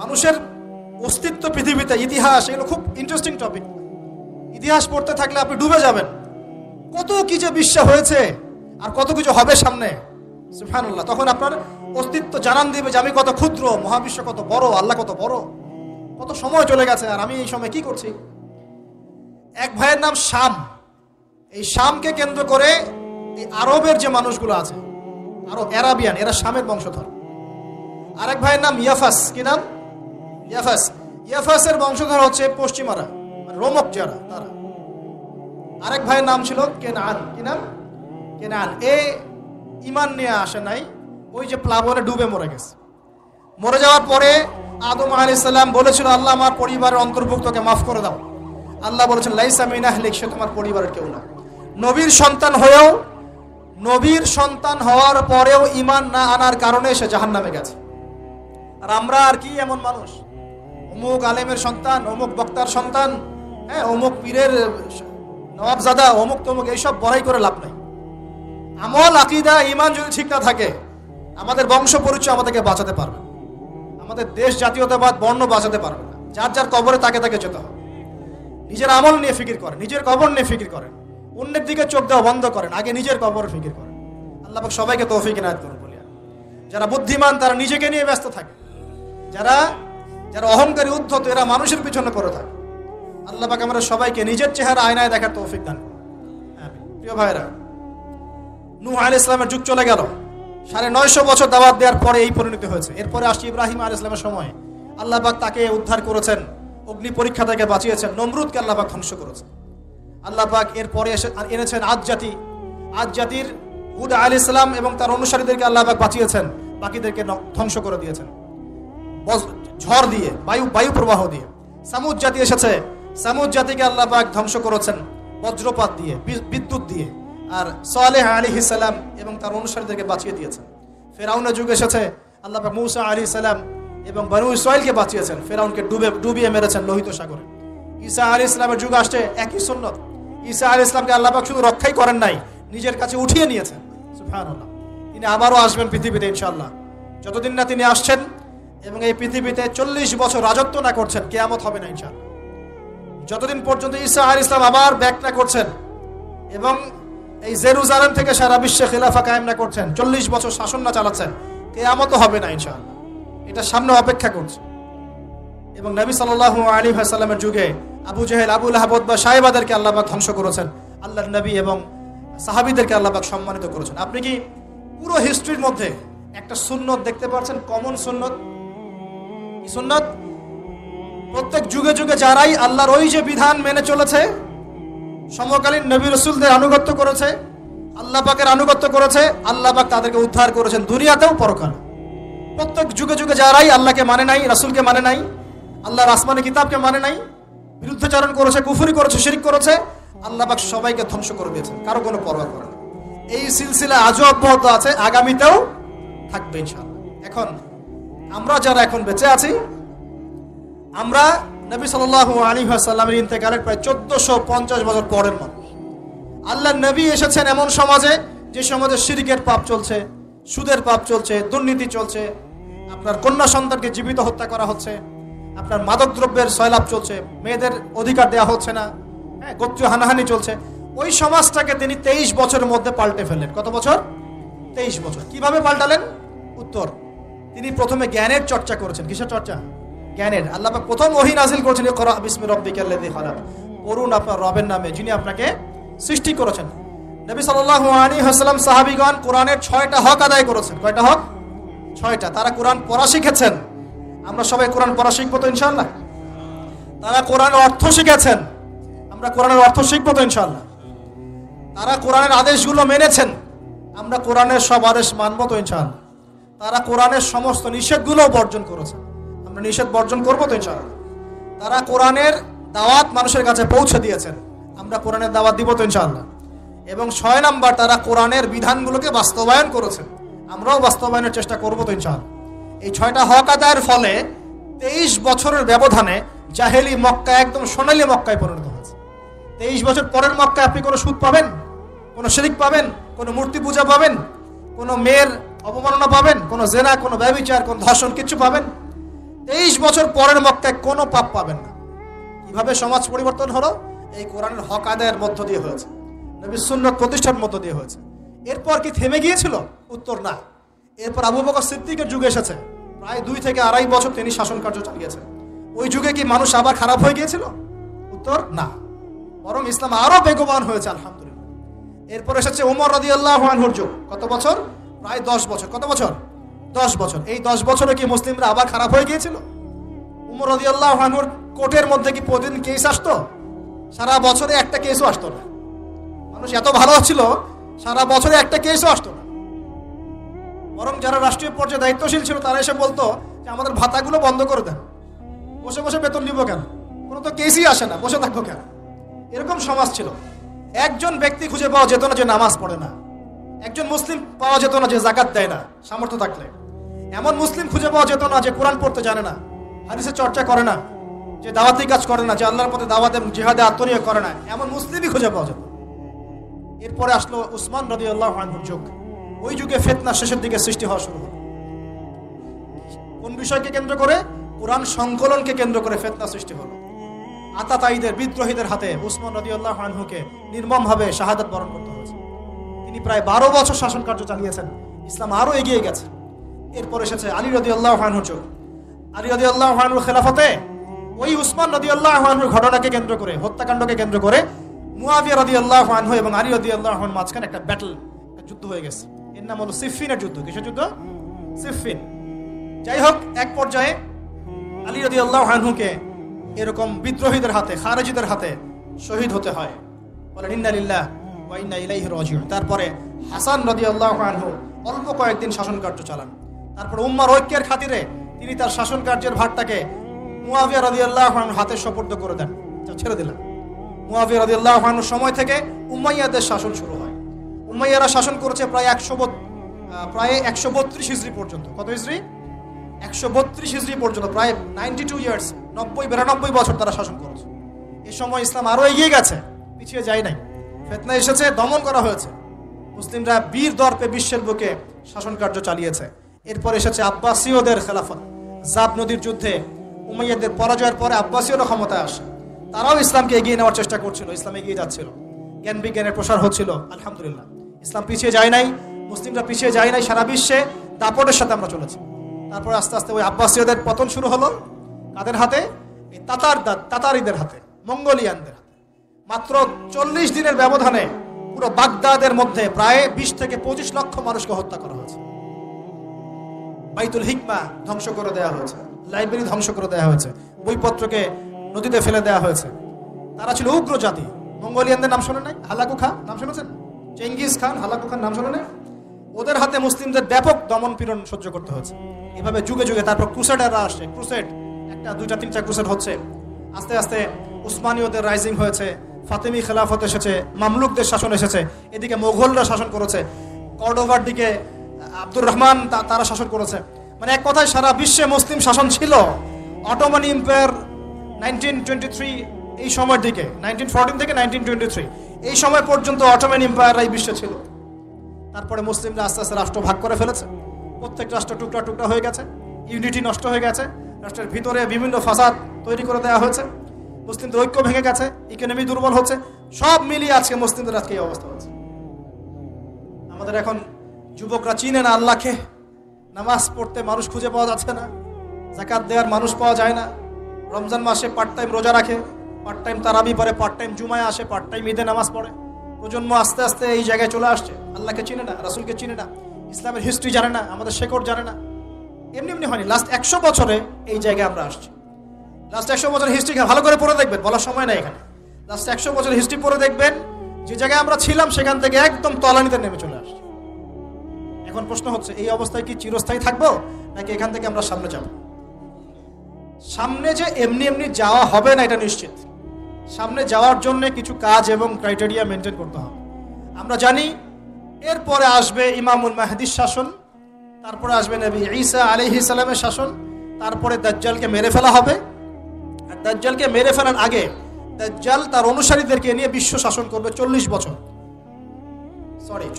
মানুষের অস্তিত্ব পৃথিবীতে, ইতিহাস, এগুলো খুব ইন্টারেস্টিং টপিক। ইতিহাস পড়তে থাকলে আপনি ডুবে যাবেন। কত কি যে বিশ্ব হয়েছে আর কত কিছু হবে সামনে, সুবহানাল্লাহ। তখন আপনার অস্তিত্ব জানান দিবে যে আমি কত ক্ষুদ্র, মহাবিশ্ব কত বড়, আল্লাহ কত বড়, কত সময় চলে গেছে আর আমি এই সময় কি করছি। এক ভাইয়ের নাম শাম। এই শামকে কেন্দ্র করে এই আরবের যে মানুষগুলো আছে, আরব, অ্যারাবিয়ান, এরা শামের বংশধর। আরেক ভাইয়ের নাম ইয়াফাস। কি নাম? ইয়াফাস। ইয়াফাসের বংশধর হচ্ছে পশ্চিমারা, রোমক যারা, তারা। আরেক ভাইয়ের নাম ছিল কেনান। কি নাম? কেনান। এ ইমান নিয়ে আসে নাই, ওই যে প্লাবনে ডুবে মরে গেছে। মরে যাওয়ার পরে আদম আলাইহিস সালাম বলেছিল, আল্লাহ আমার পরিবারের অন্তর্ভুক্তকে মাফ করে দাও। আল্লাহ বলেছেন, লাইসা মিন আহলিক, সে তোমার পরিবারের কেউ না। নবীর সন্তান হওয়ার পরেও ইমান না আনার কারণে সে জাহান্নামে গেছে। আর আমরা আর কি এমন মানুষ, অমুক আলেমের সন্তান, অমুক বক্তার সন্তান, হ্যাঁ, অমুক পীরের নওয়াবজাদা, অমুক তমুক, এইসব বড়াই করে লাভ নাই। আমল, আকীদা, ঈমান যদি ঠিক না থাকে, আমাদের বংশ পরিচয় আমাদেরকে বাঁচাতে পারবে, আমাদের দেশ জাতীয়তাবাদ, বর্ণ বাঁচাতে পারবে না। যার যার কবরে তাকে যেতে হবে। নিজের আমল নিয়ে ফিকির করেন, নিজের কবর নিয়ে ফিকির করেন, অন্যের দিকে চোখ দেওয়া বন্ধ করেন, আগে নিজের কবর ফিকির করেন। আল্লাহ পাক সবাইকে তৌফিক ইনায়াত করুন বলি। যারা বুদ্ধিমান তারা নিজেকে নিয়ে ব্যস্ত থাকে, যারা অহংকারী, উদ্ধত, এরা মানুষের পিছনে পড়ে থাকে। আল্লাহ পাক আমরা সবাইকে নিজের চেহারা আয়নায় দেখার তৌফিক দান করুন। প্রিয় ভাইরা, নূহ আলাইহিস সালামের যুগ চলে গেল, 950 বছর দাওয়াত দেওয়ার পরে এই পরিণতি হয়েছে। এরপরে আসছে ইব্রাহিম আলাইহিস সালামের সময়। আল্লাহ পাক তাকে উদ্ধার করেছেন, অগ্নি পরীক্ষা থেকে বাঁচিয়েছেন, নমরুদকে আল্লাহ পাক ধ্বংস করেছেন। আল্লাহ পাক এরপরে এনেছেন আদ জাতির হুদ আলাইহিস সালাম এবং তার অনুসারীদেরকে আল্লাহ পাক বাঁচিয়েছেন, বাকিদেরকে ধ্বংস করে দিয়েছেন ঝড় দিয়ে, বায়ু প্রবাহ দিয়ে। সামুদ জাতি এসেছে, সামুদ জাতিকে আল্লাহ পাক ধ্বংস করেছেন বজ্রপাত দিয়ে, বিদ্যুৎ দিয়ে। আর সালেহ আলাইহিস সালাম এবং তার অনুসারীদেরকে বাঁচিয়ে দিয়েছেন। ফেরাউনের যুগ এসেছে, আল্লাহ পাক মূসা আলাইহিস সালাম এবং বনু ইসরাঈলকে বাঁচিয়েছেন, ফেরাউনকে ডুবিয়ে মেরেছেন লোহিত সাগরে। ঈসা আলাইহিস সালামের যুগ আসছে, একই সুন্নত। ঈসা আলাইহিস সালামকে আল্লাহ পাক শুধু রক্ষাই করেন নাই, নিজের কাছে উঠিয়ে নিয়েছেন। সুবহানাল্লাহ। তিনি আবারও আসবেন পৃথিবীতে ইনশাআল্লাহ। যতদিন না তিনি আসছেন এবং এই পৃথিবীতে 40 বছর রাজত্ব না করছেন, কিয়ামত হবে না ইনশাআল্লাহ। যতদিন পর্যন্ত ঈসা আলাইহিস সালাম আবার ব্যাক না করছেন এবং এই জেরুজালেম থেকে সারা বিশ্বে খিলাফা কায়েম না করছেন, 40 বছর শাসন না চালাচ্ছেন, কিয়ামত হবে না ইনশাআল্লাহ। এটা সামনে অপেক্ষা করছে। এবং নবী সাল্লাল্লাহু আলাইহি ওয়াসাল্লামের যুগে আবু জেহেল, আবু লাহাব বা সাহেবাদেরকে আল্লাহ পাক ধ্বংস করেছেন, আল্লাহর নবী এবং সাহাবীদেরকে আল্লাহ পাক সম্মানিত করেছেন। আপনি কি পুরো হিস্ট্রির মধ্যে একটা সুন্নত দেখতে পাচ্ছেন, কমন সুন্নত? কি সুন্নত? প্রত্যেক যুগে যুগে যারাই আল্লাহর ওই যে বিধান মেনে চলেছে, সমকালীন নবী রাসূলদের আনুগত্য করেছে, আল্লাহ পাকের আনুগত্য করেছে, আল্লাহ পাক তাদেরকে উদ্ধার করেছেন দুনিয়াতেও পরকালে। প্রত্যেক যুগে যুগে যারাই আল্লাহকে মানে নাই, রাসূলকে মানে নাই, আল্লাহর আসমানি কিতাবকে মানে নাই, বিরুদ্ধাচরণ করেছে, কুফরি করেছে, শিরক করেছে, আল্লাহ পাক সবাইকে ধ্বংস করে দিয়েছেন, কারো কোনো পরোয়া করে না। এই সিলসিলা আজও অব্যাহত আছে, আগামীতেও থাকবে ইনশাআল্লাহ। এখন আমরা যারা এখন বেঁচে আছি, আমরা নবী সাল্লাল্লাহু আলাইহি ওয়াসাল্লামের ইন্তেকালের প্রায় 1450 বছর পরের মানুষ। আল্লাহর নবী এসেছেন এমন সমাজে, যে সমাজে শিরকের পাপ চলছে, সুদের পাপ চলছে, দুর্নীতি চলছে, আপনার কন্যা সন্তানকে জীবিত হত্যা করা হচ্ছে, আপনার মাদকদ্রব্যের সয়লাভ চলছে, মেয়েদের অধিকার দেওয়া হচ্ছে না, হ্যাঁ, গোত্রীয় হানাহানি চলছে। ওই সমাজটাকে তিনি 23 বছরের মধ্যে পাল্টে ফেললেন। কত বছর? 23 বছর। কিভাবে পাল্টালেন? উত্তর, তিনি প্রথমে জ্ঞানের চর্চা করেছেন। কিসের চর্চা? জ্ঞানের। আল্লাহ পাক প্রথম ওহী নাযিল করেছেন, ইকরা বিসমি রাব্বিকাল্লাযী খালাক, পড়ুন আপনার রবের নামে যিনি আপনাকে সৃষ্টি করেছেন। নবী সাল্লাল্লাহু আলাইহি ওয়াসাল্লাম সাহাবীগণ কোরআনের 6টা হক আদায় করেছেন। কয়টা হক? 6টা। তারা কোরআন পড়া শিখেছেন। আমরা সবাই কোরআন পড়া শিখবো তো ইনশাআল্লাহ? তারা কোরআনের অর্থ শিখেছেন। আমরা কোরআনের অর্থ শিখবো তো ইনশাআল্লাহ? তারা কোরআনের আদেশগুলো মেনেছেন। আমরা কোরআনের সব আদেশ মানবো তো ইনশাআল্লাহ? তারা কোরআনের সমস্ত নিষেধগুলো বর্জন করেছে, আমরা নিষেধ বর্জন করবো তো ইনশাআল্লাহ? তারা কোরআনের দাওয়াত মানুষের কাছে পৌঁছে দিয়েছেন, আমরা কোরআনের দাওয়াত দিব তো ইনশাআল্লাহ? এবং 6 নাম্বার, তারা কোরআনের বিধানগুলোকে বাস্তবায়ন করেছেন, আমরাও বাস্তবায়নের চেষ্টা করবো তো ইনশাআল্লাহ? এই 6টা হক আদায়ের ফলে 23 বছরের ব্যবধানে জাহেলি মক্কা একদম সোনালী মক্কায় পরিণত হয়েছে। 23 বছর পরের মক্কায় আপনি কোনো সুদ পাবেন, কোনো শিরক পাবেন, কোনো মূর্তি পূজা পাবেন, কোনো মেয়ের অবমাননা পাবেন, কোনো জেনা, কোনো ব্যভিচার, কোনো ধর্ষণ, কিছু পাবেন? 23 বছর পরের মক্কায় কোনো পাপ পাবেন না। কিভাবে সমাজ পরিবর্তন হলো? এই কোরআনের হক আদায়ের মধ্য দিয়ে হয়েছে, নবীর সুন্নাত প্রতিষ্ঠার মধ্য দিয়ে হয়েছে। এরপর কি থেমে গিয়েছিল? উত্তর, না। এরপর আবু বকর সিদ্দিকের যুগ এসেছে, প্রায় 2 থেকে 2.5 বছর তিনি শাসন কার্য চালিয়েছেন। ওই যুগে কি মানুষ আবার খারাপ হয়ে গিয়েছিল? উত্তর, না। বরং ইসলাম আরো বেগবান হয়েছে আলহামদুলিল্লাহ। এরপর এসেছে ওমর রাদিয়াল্লাহু আনহুর যুগ। কত বছর? প্রায় 10 বছর। কত বছর? 10 বছর। এই 10 বছরে কি মুসলিমরা আবার খারাপ হয়ে গিয়েছিল? ওমর রাদিয়াল্লাহু আনহুর কোর্টের মধ্যে কি প্রতিদিন কেস আসতো? সারা বছরে একটা কেসও আসতো না। মানুষ এত ভালো ছিল, সারা বছরে একটা কেসও আসতো না। বরং যারা রাষ্ট্রীয় পর্যায়ে দায়িত্বশীল ছিল তারা এসে বলতো যে আমাদের ভাতাগুলো বন্ধ করে দেন, বসে বসে বেতন নিব কেন, কোনো তো কেসই আসে না, বসে থাকবো কেন? এরকম সমাজ ছিল। একজন ব্যক্তি খুঁজে পাওয়া যেত না যে নামাজ পড়ে না, একজন মুসলিম পাওয়া যেত না যে জাকাত দেয় না সামর্থ্য থাকলে, এমন মুসলিম খুঁজে পাওয়া যেত না যে কোরআন পড়তে জানে না, হাদিসের চর্চা করে না, যে দাওয়াতি কাজ করে না, যে আল্লাহর পথে দাওয়াত এবং জিহাদে আত্মনিয়োগ করে না, এমন মুসলিমই খুঁজে পাওয়া যেত। এরপরে আসলো উসমান রাদিয়াল্লাহু আনহুর যুগ। ওই যুগে ফিতনা শেষের দিকে সৃষ্টি হওয়া শুরু হলো। কোন বিষয়কে কেন্দ্র করে? কোরআন সংকলনকে কেন্দ্র করে ফিতনা সৃষ্টি হলো। আতাতায়ীদের, বিদ্রোহীদের হাতে উসমান রাদিয়াল্লাহু আনহুকে নির্মমভাবে শাহাদাত বরণ করতে হয়েছে। তিনি প্রায় 12 বছর শাসন কার্য চালিয়েছেন। ইসলাম আরো এগিয়ে গেছে। এরপর এসেছে আলী রাদিয়াল্লাহু আনহুর যুগ। আলী রাদিয়াল্লাহু আনহুর খেলাফতে ওই উসমান রাদিয়াল্লাহু আনহুর ঘটনাকে কেন্দ্র করে, হত্যাকাণ্ডকে কেন্দ্র করে মুয়াবিয়া রাদিয়াল্লাহু আনহু এবং আলী রাদিয়াল্লাহু আনহুর মাঝখানে একটা ব্যাটল, একটা যুদ্ধ হয়ে গেছে। এর নাম হলো সিফফিনের যুদ্ধ। কিসের যুদ্ধ? সিফফিন। যাই হোক, এক পর্যায়ে আলী রাদিয়াল্লাহু আনহুকে এরকম বিদ্রোহীদের হাতে, খারেজিদের হাতে শহীদ হতে হয়। বলেন ইন্না লিল্লাহি ওয়া ইন্না ইলাইহি রাজিউন। তারপরে হাসান রাদিয়াল্লাহু আনহু অল্প কয়েকদিন শাসন কার্য চালান। তারপর উম্মার ঐক্যের খাতিরে তিনি তার শাসন কার্যের ভারটাকে মুয়াবিয়া রাদিয়াল্লাহু আনহুর হাতে সুপর্দ করে দেন, ছেড়ে দিলেন। মুয়াবিয়া রাদিয়াল্লাহু আনহুর সময় থেকে উমাইয়াদের শাসন শুরু হয়। উমাইয়ারা শাসন করেছে প্রায় 132 হিজরি পর্যন্ত। কত হিজরি? 132 হিজরি পর্যন্ত, প্রায় 92 ইয়ার্স, 92 বছর তারা শাসন করেছে। এই সময় ইসলাম আরো এগিয়ে গেছে, পিছিয়ে যায় নাই। ফিতনা এসেছে, দমন করা হয়েছে। মুসলিমরা বীর দর্পে বিশ্বের বুকে শাসন কার্য চালিয়েছে। এরপর এসেছে আব্বাসীয়দের খেলাফত। জাব নদীর যুদ্ধে উমাইয়াদের পরাজয়ের পরে আব্বাসীয়রা ক্ষমতায় আসে। তারাও ইসলামকে এগিয়ে নেওয়ার চেষ্টা করছিল, ইসলাম এগিয়ে যাচ্ছিল, জ্ঞান বিজ্ঞানের প্রসার হচ্ছিল। আলহামদুলিল্লাহ, ইসলাম পিছিয়ে যায় নাই, মুসলিমরা পিছিয়ে যায় নাই, সারা বিশ্বে দাপটের সাথে আমরা চলেছি। তারপর আস্তে আস্তে ওই আব্বাসীয়দের পতন শুরু হলো। কাদের হাতে? এই তাতারিদের হাতে, মঙ্গোলিয়ানদের হাতে। মাত্র 40 দিনের ব্যবধানে পুরো বাগদাদের মধ্যে প্রায় 20 থেকে 25 লক্ষ মানুষকে হত্যা করা হয়েছে। বাইতুল হিকমা ধ্বংস করে দেওয়া হয়েছে, লাইব্রেরি ধ্বংস করে দেওয়া হয়েছে, বইপত্রকে নদীতে ফেলে দেওয়া হয়েছে। তারা ছিল উগ্র জাতি। মঙ্গোলিয়ানদের নাম শোনেন নাই? হালাকু খান নাম শুনেছেন? চেঙ্গিস খান, হালাকু খান নাম শোনেন? ওদের হাতে মুসলিমদের ব্যাপক দমন পীড়ন সহ্য করতে হয়েছে। এভাবে যুগে যুগে তারপর ক্রুসেডাররা আসছে, ক্রুসেড 1টা 2টা 3টা ক্রুসেড হচ্ছে। আস্তে আস্তে উসমানীয়দের রাইজিং হয়েছে, ফাতেমি খেলাফত এসেছে, মামলুকদের শাসন এসেছে, এদিকে মোগলরা শাসন করেছে, কর্ডোভার দিকে আব্দুর রহমান তারা শাসন করেছে। মানে এক কথায় সারা বিশ্বে মুসলিম শাসন ছিল। অটোমান এম্পায়ার 1923 এই সময়ের দিকে, 1914 থেকে 1923 এই সময় পর্যন্ত অটোমান এম্পায়াররাই বিশ্বে ছিল। তারপরে মুসলিমরা আস্তে আস্তে রাষ্ট্র ভাগ করে ফেলেছে, প্রত্যেক রাষ্ট্র টুকরা টুকরা হয়ে গেছে, ইউনিটি নষ্ট হয়ে গেছে, রাষ্ট্রের ভিতরে বিভিন্ন ফাসাদ তৈরি করে দেওয়া হয়েছে, মুসলিমদের ঐক্য ভেঙে গেছে, ইকোনমি দুর্বল হচ্ছে। সব মিলিয়ে আজকে মুসলিমদের আজকে এই অবস্থা হচ্ছে। আমাদের এখন যুবকরা চিনে না আল্লাহকে, নামাজ পড়তে মানুষ খুঁজে পাওয়া যাচ্ছে না, যাকাত দেওয়ার মানুষ পাওয়া যায় না। রমজান মাসে পার্ট টাইম রোজা রাখে, পার্ট টাইম তারাবি পড়ে, পার্ট টাইম জুমায় আসে, পার্ট টাইম ঈদে নামাজ পড়ে। প্রজন্ম আস্তে আস্তে এই জায়গায় চলে আসছে, আল্লাহকে চিনে না, রাসূলকে চিনে না, ইসলামের হিস্ট্রি জানে না, আমাদের শেকড় জানে না। এমনি এমনি হয়নি, লাস্ট 100 বছরে এই জায়গায় আমরা আসছি। লাস্ট 100 বছরের হিস্ট্রি ভালো করে পড়ে দেখবেন, বলার সময় নাই এখানে। লাস্ট 100 বছরের হিস্ট্রি পড়ে দেখবেন, যে জায়গায় আমরা ছিলাম সেখান থেকে একদম তলানিতে নেমে চলে আসছি। এখন প্রশ্ন হচ্ছে, এই অবস্থায় কি চিরস্থায়ী থাকবো, নাকি এখান থেকে আমরা সামনে যাব? সামনে যে এমনি এমনি যাওয়া হবে না এটা নিশ্চিত। সামনে যাওয়ার জন্য কিছু কাজ এবং ক্রাইটেরিয়া মেনটেন করতে হবে। আমরা জানি এরপরে আসবে ইমামুল মাহদির শাসন, তারপরে আসবে নবী ঈসা আলাইহিস সালামের শাসন, তারপরে দাজ্জালকে মেরে ফেলা হবে। আর দাজ্জালকে মেরে ফেলার আগে দাজ্জাল তার অনুসারীদেরকে নিয়ে বিশ্ব শাসন করবে 40 বছর।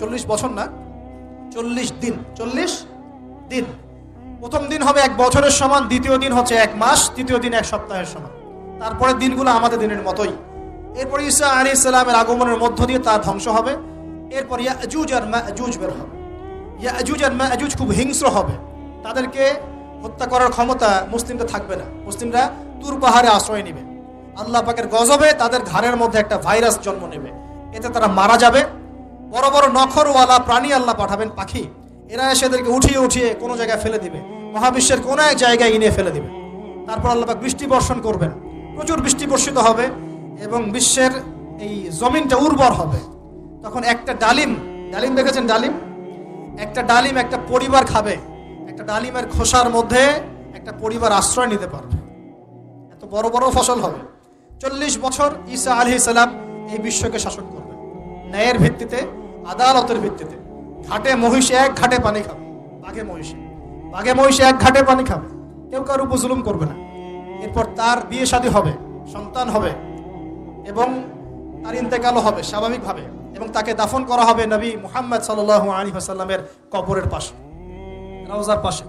40 বছর না, 40 দিন। 40 দিন। প্রথম দিন হবে 1 বছরের সমান, দ্বিতীয় দিন হচ্ছে 1 মাস, তৃতীয় দিন 1 সপ্তাহের সমান। তারপরে দিনগুলো আমাদের দিনের মতোই। এরপর ঈসা আলাইহিস সালামের আগমনের মধ্য দিয়ে তার ধ্বংস হবে। এরপর ইয়াজুজ আর মাজুজ বের হবে। ইয়াজুজ আর মাজুজ খুব হিংস্র হবে, তাদেরকে হত্যা করার ক্ষমতা মুসলিমদের থাকবে না। মুসলিমরা তুর পাহাড়ে আশ্রয় নেবে, আল্লাহ পাকের গজবে তাদের ঘাড়ের মধ্যে একটা ভাইরাস জন্ম নেবে, এতে তারা মারা যাবে। বড় বড় নখরওয়ালা প্রাণী আল্লাহ পাঠাবেন, পাখি, এরা এসে এদেরকে উঠিয়ে উঠিয়ে কোনো জায়গায় ফেলে দিবে, মহাবিশ্বের কোনো এক জায়গায় এনে ফেলে দিবে। তারপর আল্লাহ পাক বৃষ্টি বর্ষণ করবেন, প্রচুর বৃষ্টি বর্ষিত হবে এবং বিশ্বের এই জমিনটা উর্বর হবে। তখন একটা ডালিম দেখেছেন? ডালিম, একটা ডালিম একটা পরিবার খাবে, একটা ডালিমের খোসার মধ্যে একটা পরিবার আশ্রয় নিতে পারবে। এত বড় বড় ফসল হবে। 40 বছর ঈসা আলাইহিস সালাম এই বিশ্বকে শাসন করবে ন্যায়ের ভিত্তিতে, আদালতের ভিত্তিতে। ঘাটে মহিষ 1 ঘাটে পানি খাবে, বাঘে মহিষ 1 ঘাটে পানি খাবে, কেউ কার উপর জুলুম করবে না। এরপর তার বিয়ে শাদী হবে, সন্তান হবে এবং তার ইন্তেকালও হবে স্বাভাবিকভাবে, এবং তাকে দাফন করা হবে নবী মুহাম্মদ সাল্লাল্লাহু আলাইহি ওয়াসাল্লামের কবরের পাশে, রওজার পাশে।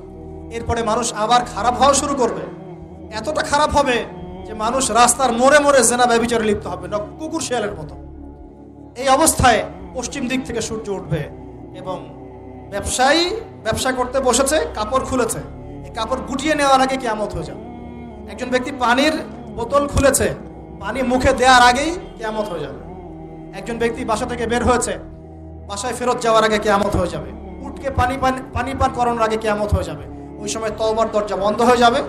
এরপরে মানুষ আবার খারাপ হওয়া শুরু করবে, এতটা খারাপ হবে যে মানুষ রাস্তার মোড়ে মোড়ে জেনা ব্যভিচারে লিপ্ত হবে, কুকুর শিয়ালের মতো। এই অবস্থায় পশ্চিম দিক থেকে সূর্য উঠবে এবং ব্যবসায়ী ব্যবসা করতে বসেছে, কাপড় খুলেছে, এই কাপড় গুটিয়ে নেওয়ার আগে কিয়ামত হয়ে যাবে। একজন ব্যক্তি পানির বোতল খুলেছে, পানি মুখে দেওয়ার আগেই কিয়ামত হয়ে যাবে। একজন ব্যক্তি বাসা থেকে বের হয়েছে, বাসায় ফেরত যাওয়ার আগে কিয়ামত হয়ে যাবে। উঠকে পানি পান করানোর আগে কিয়ামত হয়ে যাবে। ওই সময় তওবার দরজা বন্ধ হয়ে যাবে।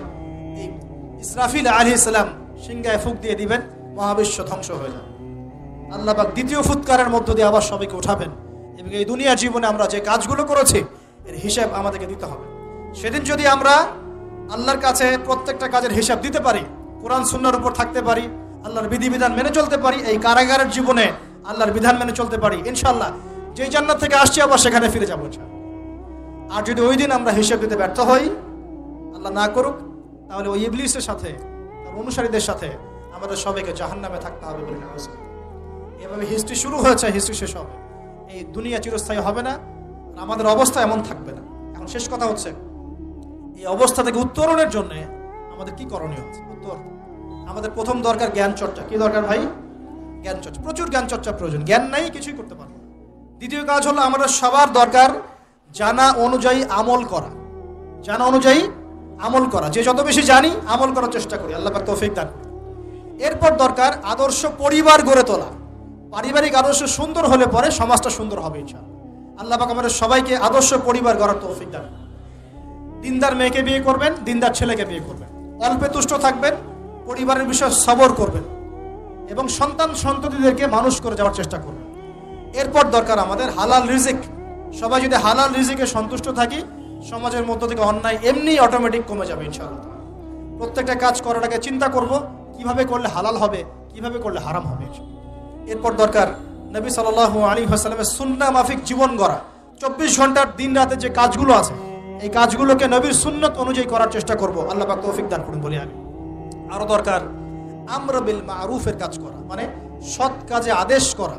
এই ইসরাফিল আলাইহিস সালাম সিংহায় ফুঁক দিয়ে দিবেন, মহাবিশ্ব ধ্বংস হয়ে যাবে। আল্লাহ পাক দ্বিতীয় ফুৎকারের মধ্য দিয়ে আবার সবাইকে উঠাবেন এবং এই দুনিয়ার জীবনে আমরা যে কাজগুলো করেছি এর হিসাব আমাদেরকে দিতে হবে। সেদিন যদি আমরা আল্লাহর কাছে প্রত্যেকটা কাজের হিসাব দিতে পারি, কোরআন সুন্নাহর উপর থাকতে পারি, আল্লাহর বিধিবিধান মেনে চলতে পারি, এই কারাগারের জীবনে আল্লাহর বিধান মেনে চলতে পারি, ইনশাআল্লাহ যেই জান্নাত থেকে আসছি আবার সেখানে ফিরে যাবো। আর যদি ওই দিন আমরা হিসাব দিতে ব্যর্থ হই, আল্লাহ না করুক, তাহলে ওই ইবলিসের সাথে, তার অনুসারীদের সাথে আমাদের সবাইকে জাহান্নামে থাকতে হবে বলে না। এভাবে হিস্ট্রি শুরু হয়েছে, হিস্ট্রি শেষ হবে। এই দুনিয়া চিরস্থায়ী হবে না, আর আমাদের অবস্থা এমন থাকবে না। এখন শেষ কথা হচ্ছে, এই অবস্থা থেকে উত্তরণের জন্য আমাদের কি করণীয় আছে? উত্তর, আমাদের প্রথম দরকার জ্ঞান চর্চা। কি দরকার ভাই? জ্ঞান চর্চা, প্রচুর জ্ঞান চর্চা প্রয়োজন। জ্ঞান নাই কিছুই করতে পারবো না। দ্বিতীয় কাজ হলো আমাদের সবার দরকার জানা অনুযায়ী আমল করা। জানা অনুযায়ী আমল করা, যে যত বেশি জানি আমল করার চেষ্টা করি, আল্লাহ পাক তৌফিক দান করেন। এরপর দরকার আদর্শ পরিবার গড়ে তোলা। পারিবারিক আদর্শ সুন্দর হলে পরে সমাজটা সুন্দর হবে ইনশাআল্লাহ। আল্লাহ পাক আমাদের সবাইকে আদর্শ পরিবার গড়ার তৌফিক দান করেন। দিনদার মেয়েকে বিয়ে করবেন, দিনদার ছেলেকে বিয়ে করবেন, অল্পে তুষ্ট থাকবেন, পরিবারের বিষয়ে সবর করবেন এবং সন্তান সন্ততিদেরকে মানুষ করে যাওয়ার চেষ্টা করবেন। এরপর দরকার আমাদের হালাল রিজিক। সবাই যদি হালাল রিজিকে সন্তুষ্ট থাকি, সমাজের মধ্য থেকে অন্যায় এমনি অটোমেটিক কমে যাবে ইনশাআল্লাহ। প্রত্যেকটা কাজ করার আগে চিন্তা করব কিভাবে করলে হালাল হবে, কিভাবে করলে হারাম হবে। এরপর দরকার নবী সাল্লাল্লাহু আলাইহি ওয়াসাল্লামের সুন্নাহ মাফিক জীবন গড়া। 24 ঘন্টার দিন রাতের যে কাজগুলো আছে, এই কাজগুলোকে নবীর সুন্নত অনুযায়ী করার চেষ্টা করব। আল্লাহ পাক তৌফিক দান করুন বলি আমি। আরো দরকার আমর বিল মারুফের কাজ করা, মানে সৎ কাজে আদেশ করা।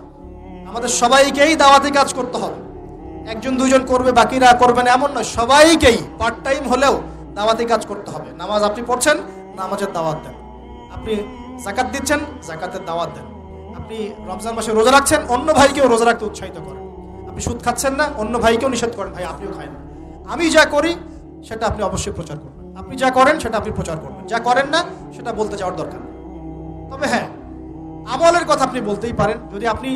আমাদের সবাইকেই দাওয়াতি কাজ করতে হবে। একজন দুইজন করবে, বাকিরা করবে না এমন নয়, সবাইকেই পার্ট টাইম হলেও দাওয়াতি কাজ করতে হবে। নামাজ আপনি পড়ছেন, নামাজের দাওয়াত দেন। আপনি যাকাত দিচ্ছেন, যাকাতের দাওয়াত দেন। আপনি রমজান মাসে রোজা রাখছেন, অন্য ভাইকেও রোজা রাখতে উৎসাহিত করেন। আপনি সুদ খাচ্ছেন না, অন্য ভাইকেও নিষেধ করেন, ভাই আপনিও খায় না। আমি যা করি সেটা আপনি অবশ্যই প্রচার করবেন। আপনি যা করেন সেটা আপনি প্রচার করবেন, যা করেন না সেটা বলতে যাওয়ার দরকার নেই। তবে হ্যাঁ, আমলের কথা আপনি বলতেই পারেন। যদি আপনি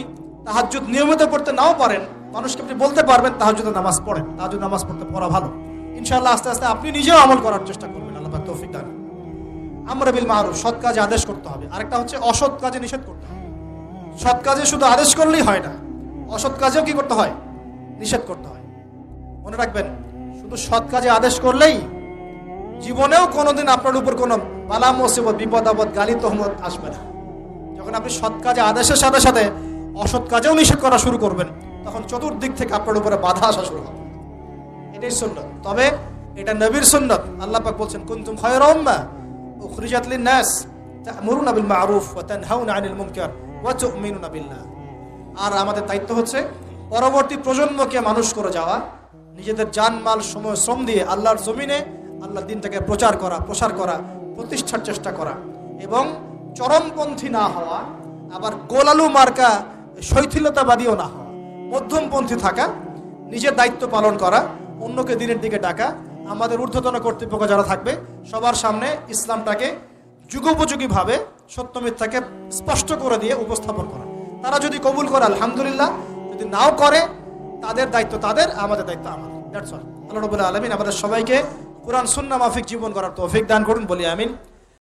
তাহাজ্জুদ নিয়মিত পড়তে নাও পারেন, মানুষকে আপনি বলতে পারবেন তাহাজ্জুদের নামাজ পড়েন, তাহাজ্জুদ নামাজ পড়া ভালো। ইনশাআল্লাহ আস্তে আস্তে আপনি নিজেও আমল করার চেষ্টা করবেন। আল্লাহ পাক তৌফিক দান। আমর বিল মারুফ, সৎ কাজে আদেশ করতে হবে। আরেকটা হচ্ছে অসৎ কাজে নিষেধ করতে হবে। সৎ কাজে শুধু আদেশ করলেই হয় না, অসৎ কাজেও কি করতে হয়? নিষেধ করতে হয়। মনে রাখবেন, শুধু সৎ কাজে আদেশ করলেই জীবনেও কোনোদিন আপনার উপর কোনো বালা মুসিবত, বিপদ আপদ, গালি তহমত আসবে না। যখন আপনি সৎ কাজে আদেশের সাথে সাথে অসৎ কাজেও নিষেধ করা শুরু করবেন, তখন চতুর্দিক থেকে আপনার উপরে বাধা আসা শুরু হবে। এটাই সুন্নাত। তবে এটা নবীর সুন্নাত। আল্লাহ পাক বলছেন, কুনতুম খায়রা উম্মাহ উখরিজাত লিন-নাস তা'মুরুনা বিল মা'রুফ ওয়া তানহাউনা আনিল মুনকার ওয়া তু'মিনুনা বিল্লাহ। আর আমাদের দায়িত্ব হচ্ছে পরবর্তী প্রজন্মকে মানুষ করে যাওয়া, নিজেদের জান মাল সময় শ্রম দিয়ে আল্লাহর জমিনে আল্লাহর দ্বীনটাকে প্রচার করা, প্রসার করা, প্রতিষ্ঠার চেষ্টা করা এবং চরমপন্থী না হওয়া, আবার গোলালু মার্কা শৈথিলতাবাদীও না হওয়া, মধ্যমপন্থী থাকা, নিজের দায়িত্ব পালন করা, অন্যকে দিনের দিকে ডাকা। আমাদের ঊর্ধ্বতন কর্তৃপক্ষ যারা থাকবে সবার সামনে ইসলামটাকে যুগোপযোগীভাবে সত্য মিথ্যাকে স্পষ্ট করে দিয়ে উপস্থাপন করা। তারা যদি কবুল করে আলহামদুলিল্লাহ, যদি নাও করে তাদের দায়িত্ব তাদের, আমাদের দায়িত্ব আমাদের। That's all. আল্লাহ রাব্বুল আলামিন আমাদের সবাইকে কোরআন সুন্নাহ মাফিক জীবন করার তৌফিক দান করুন বলি আমিন।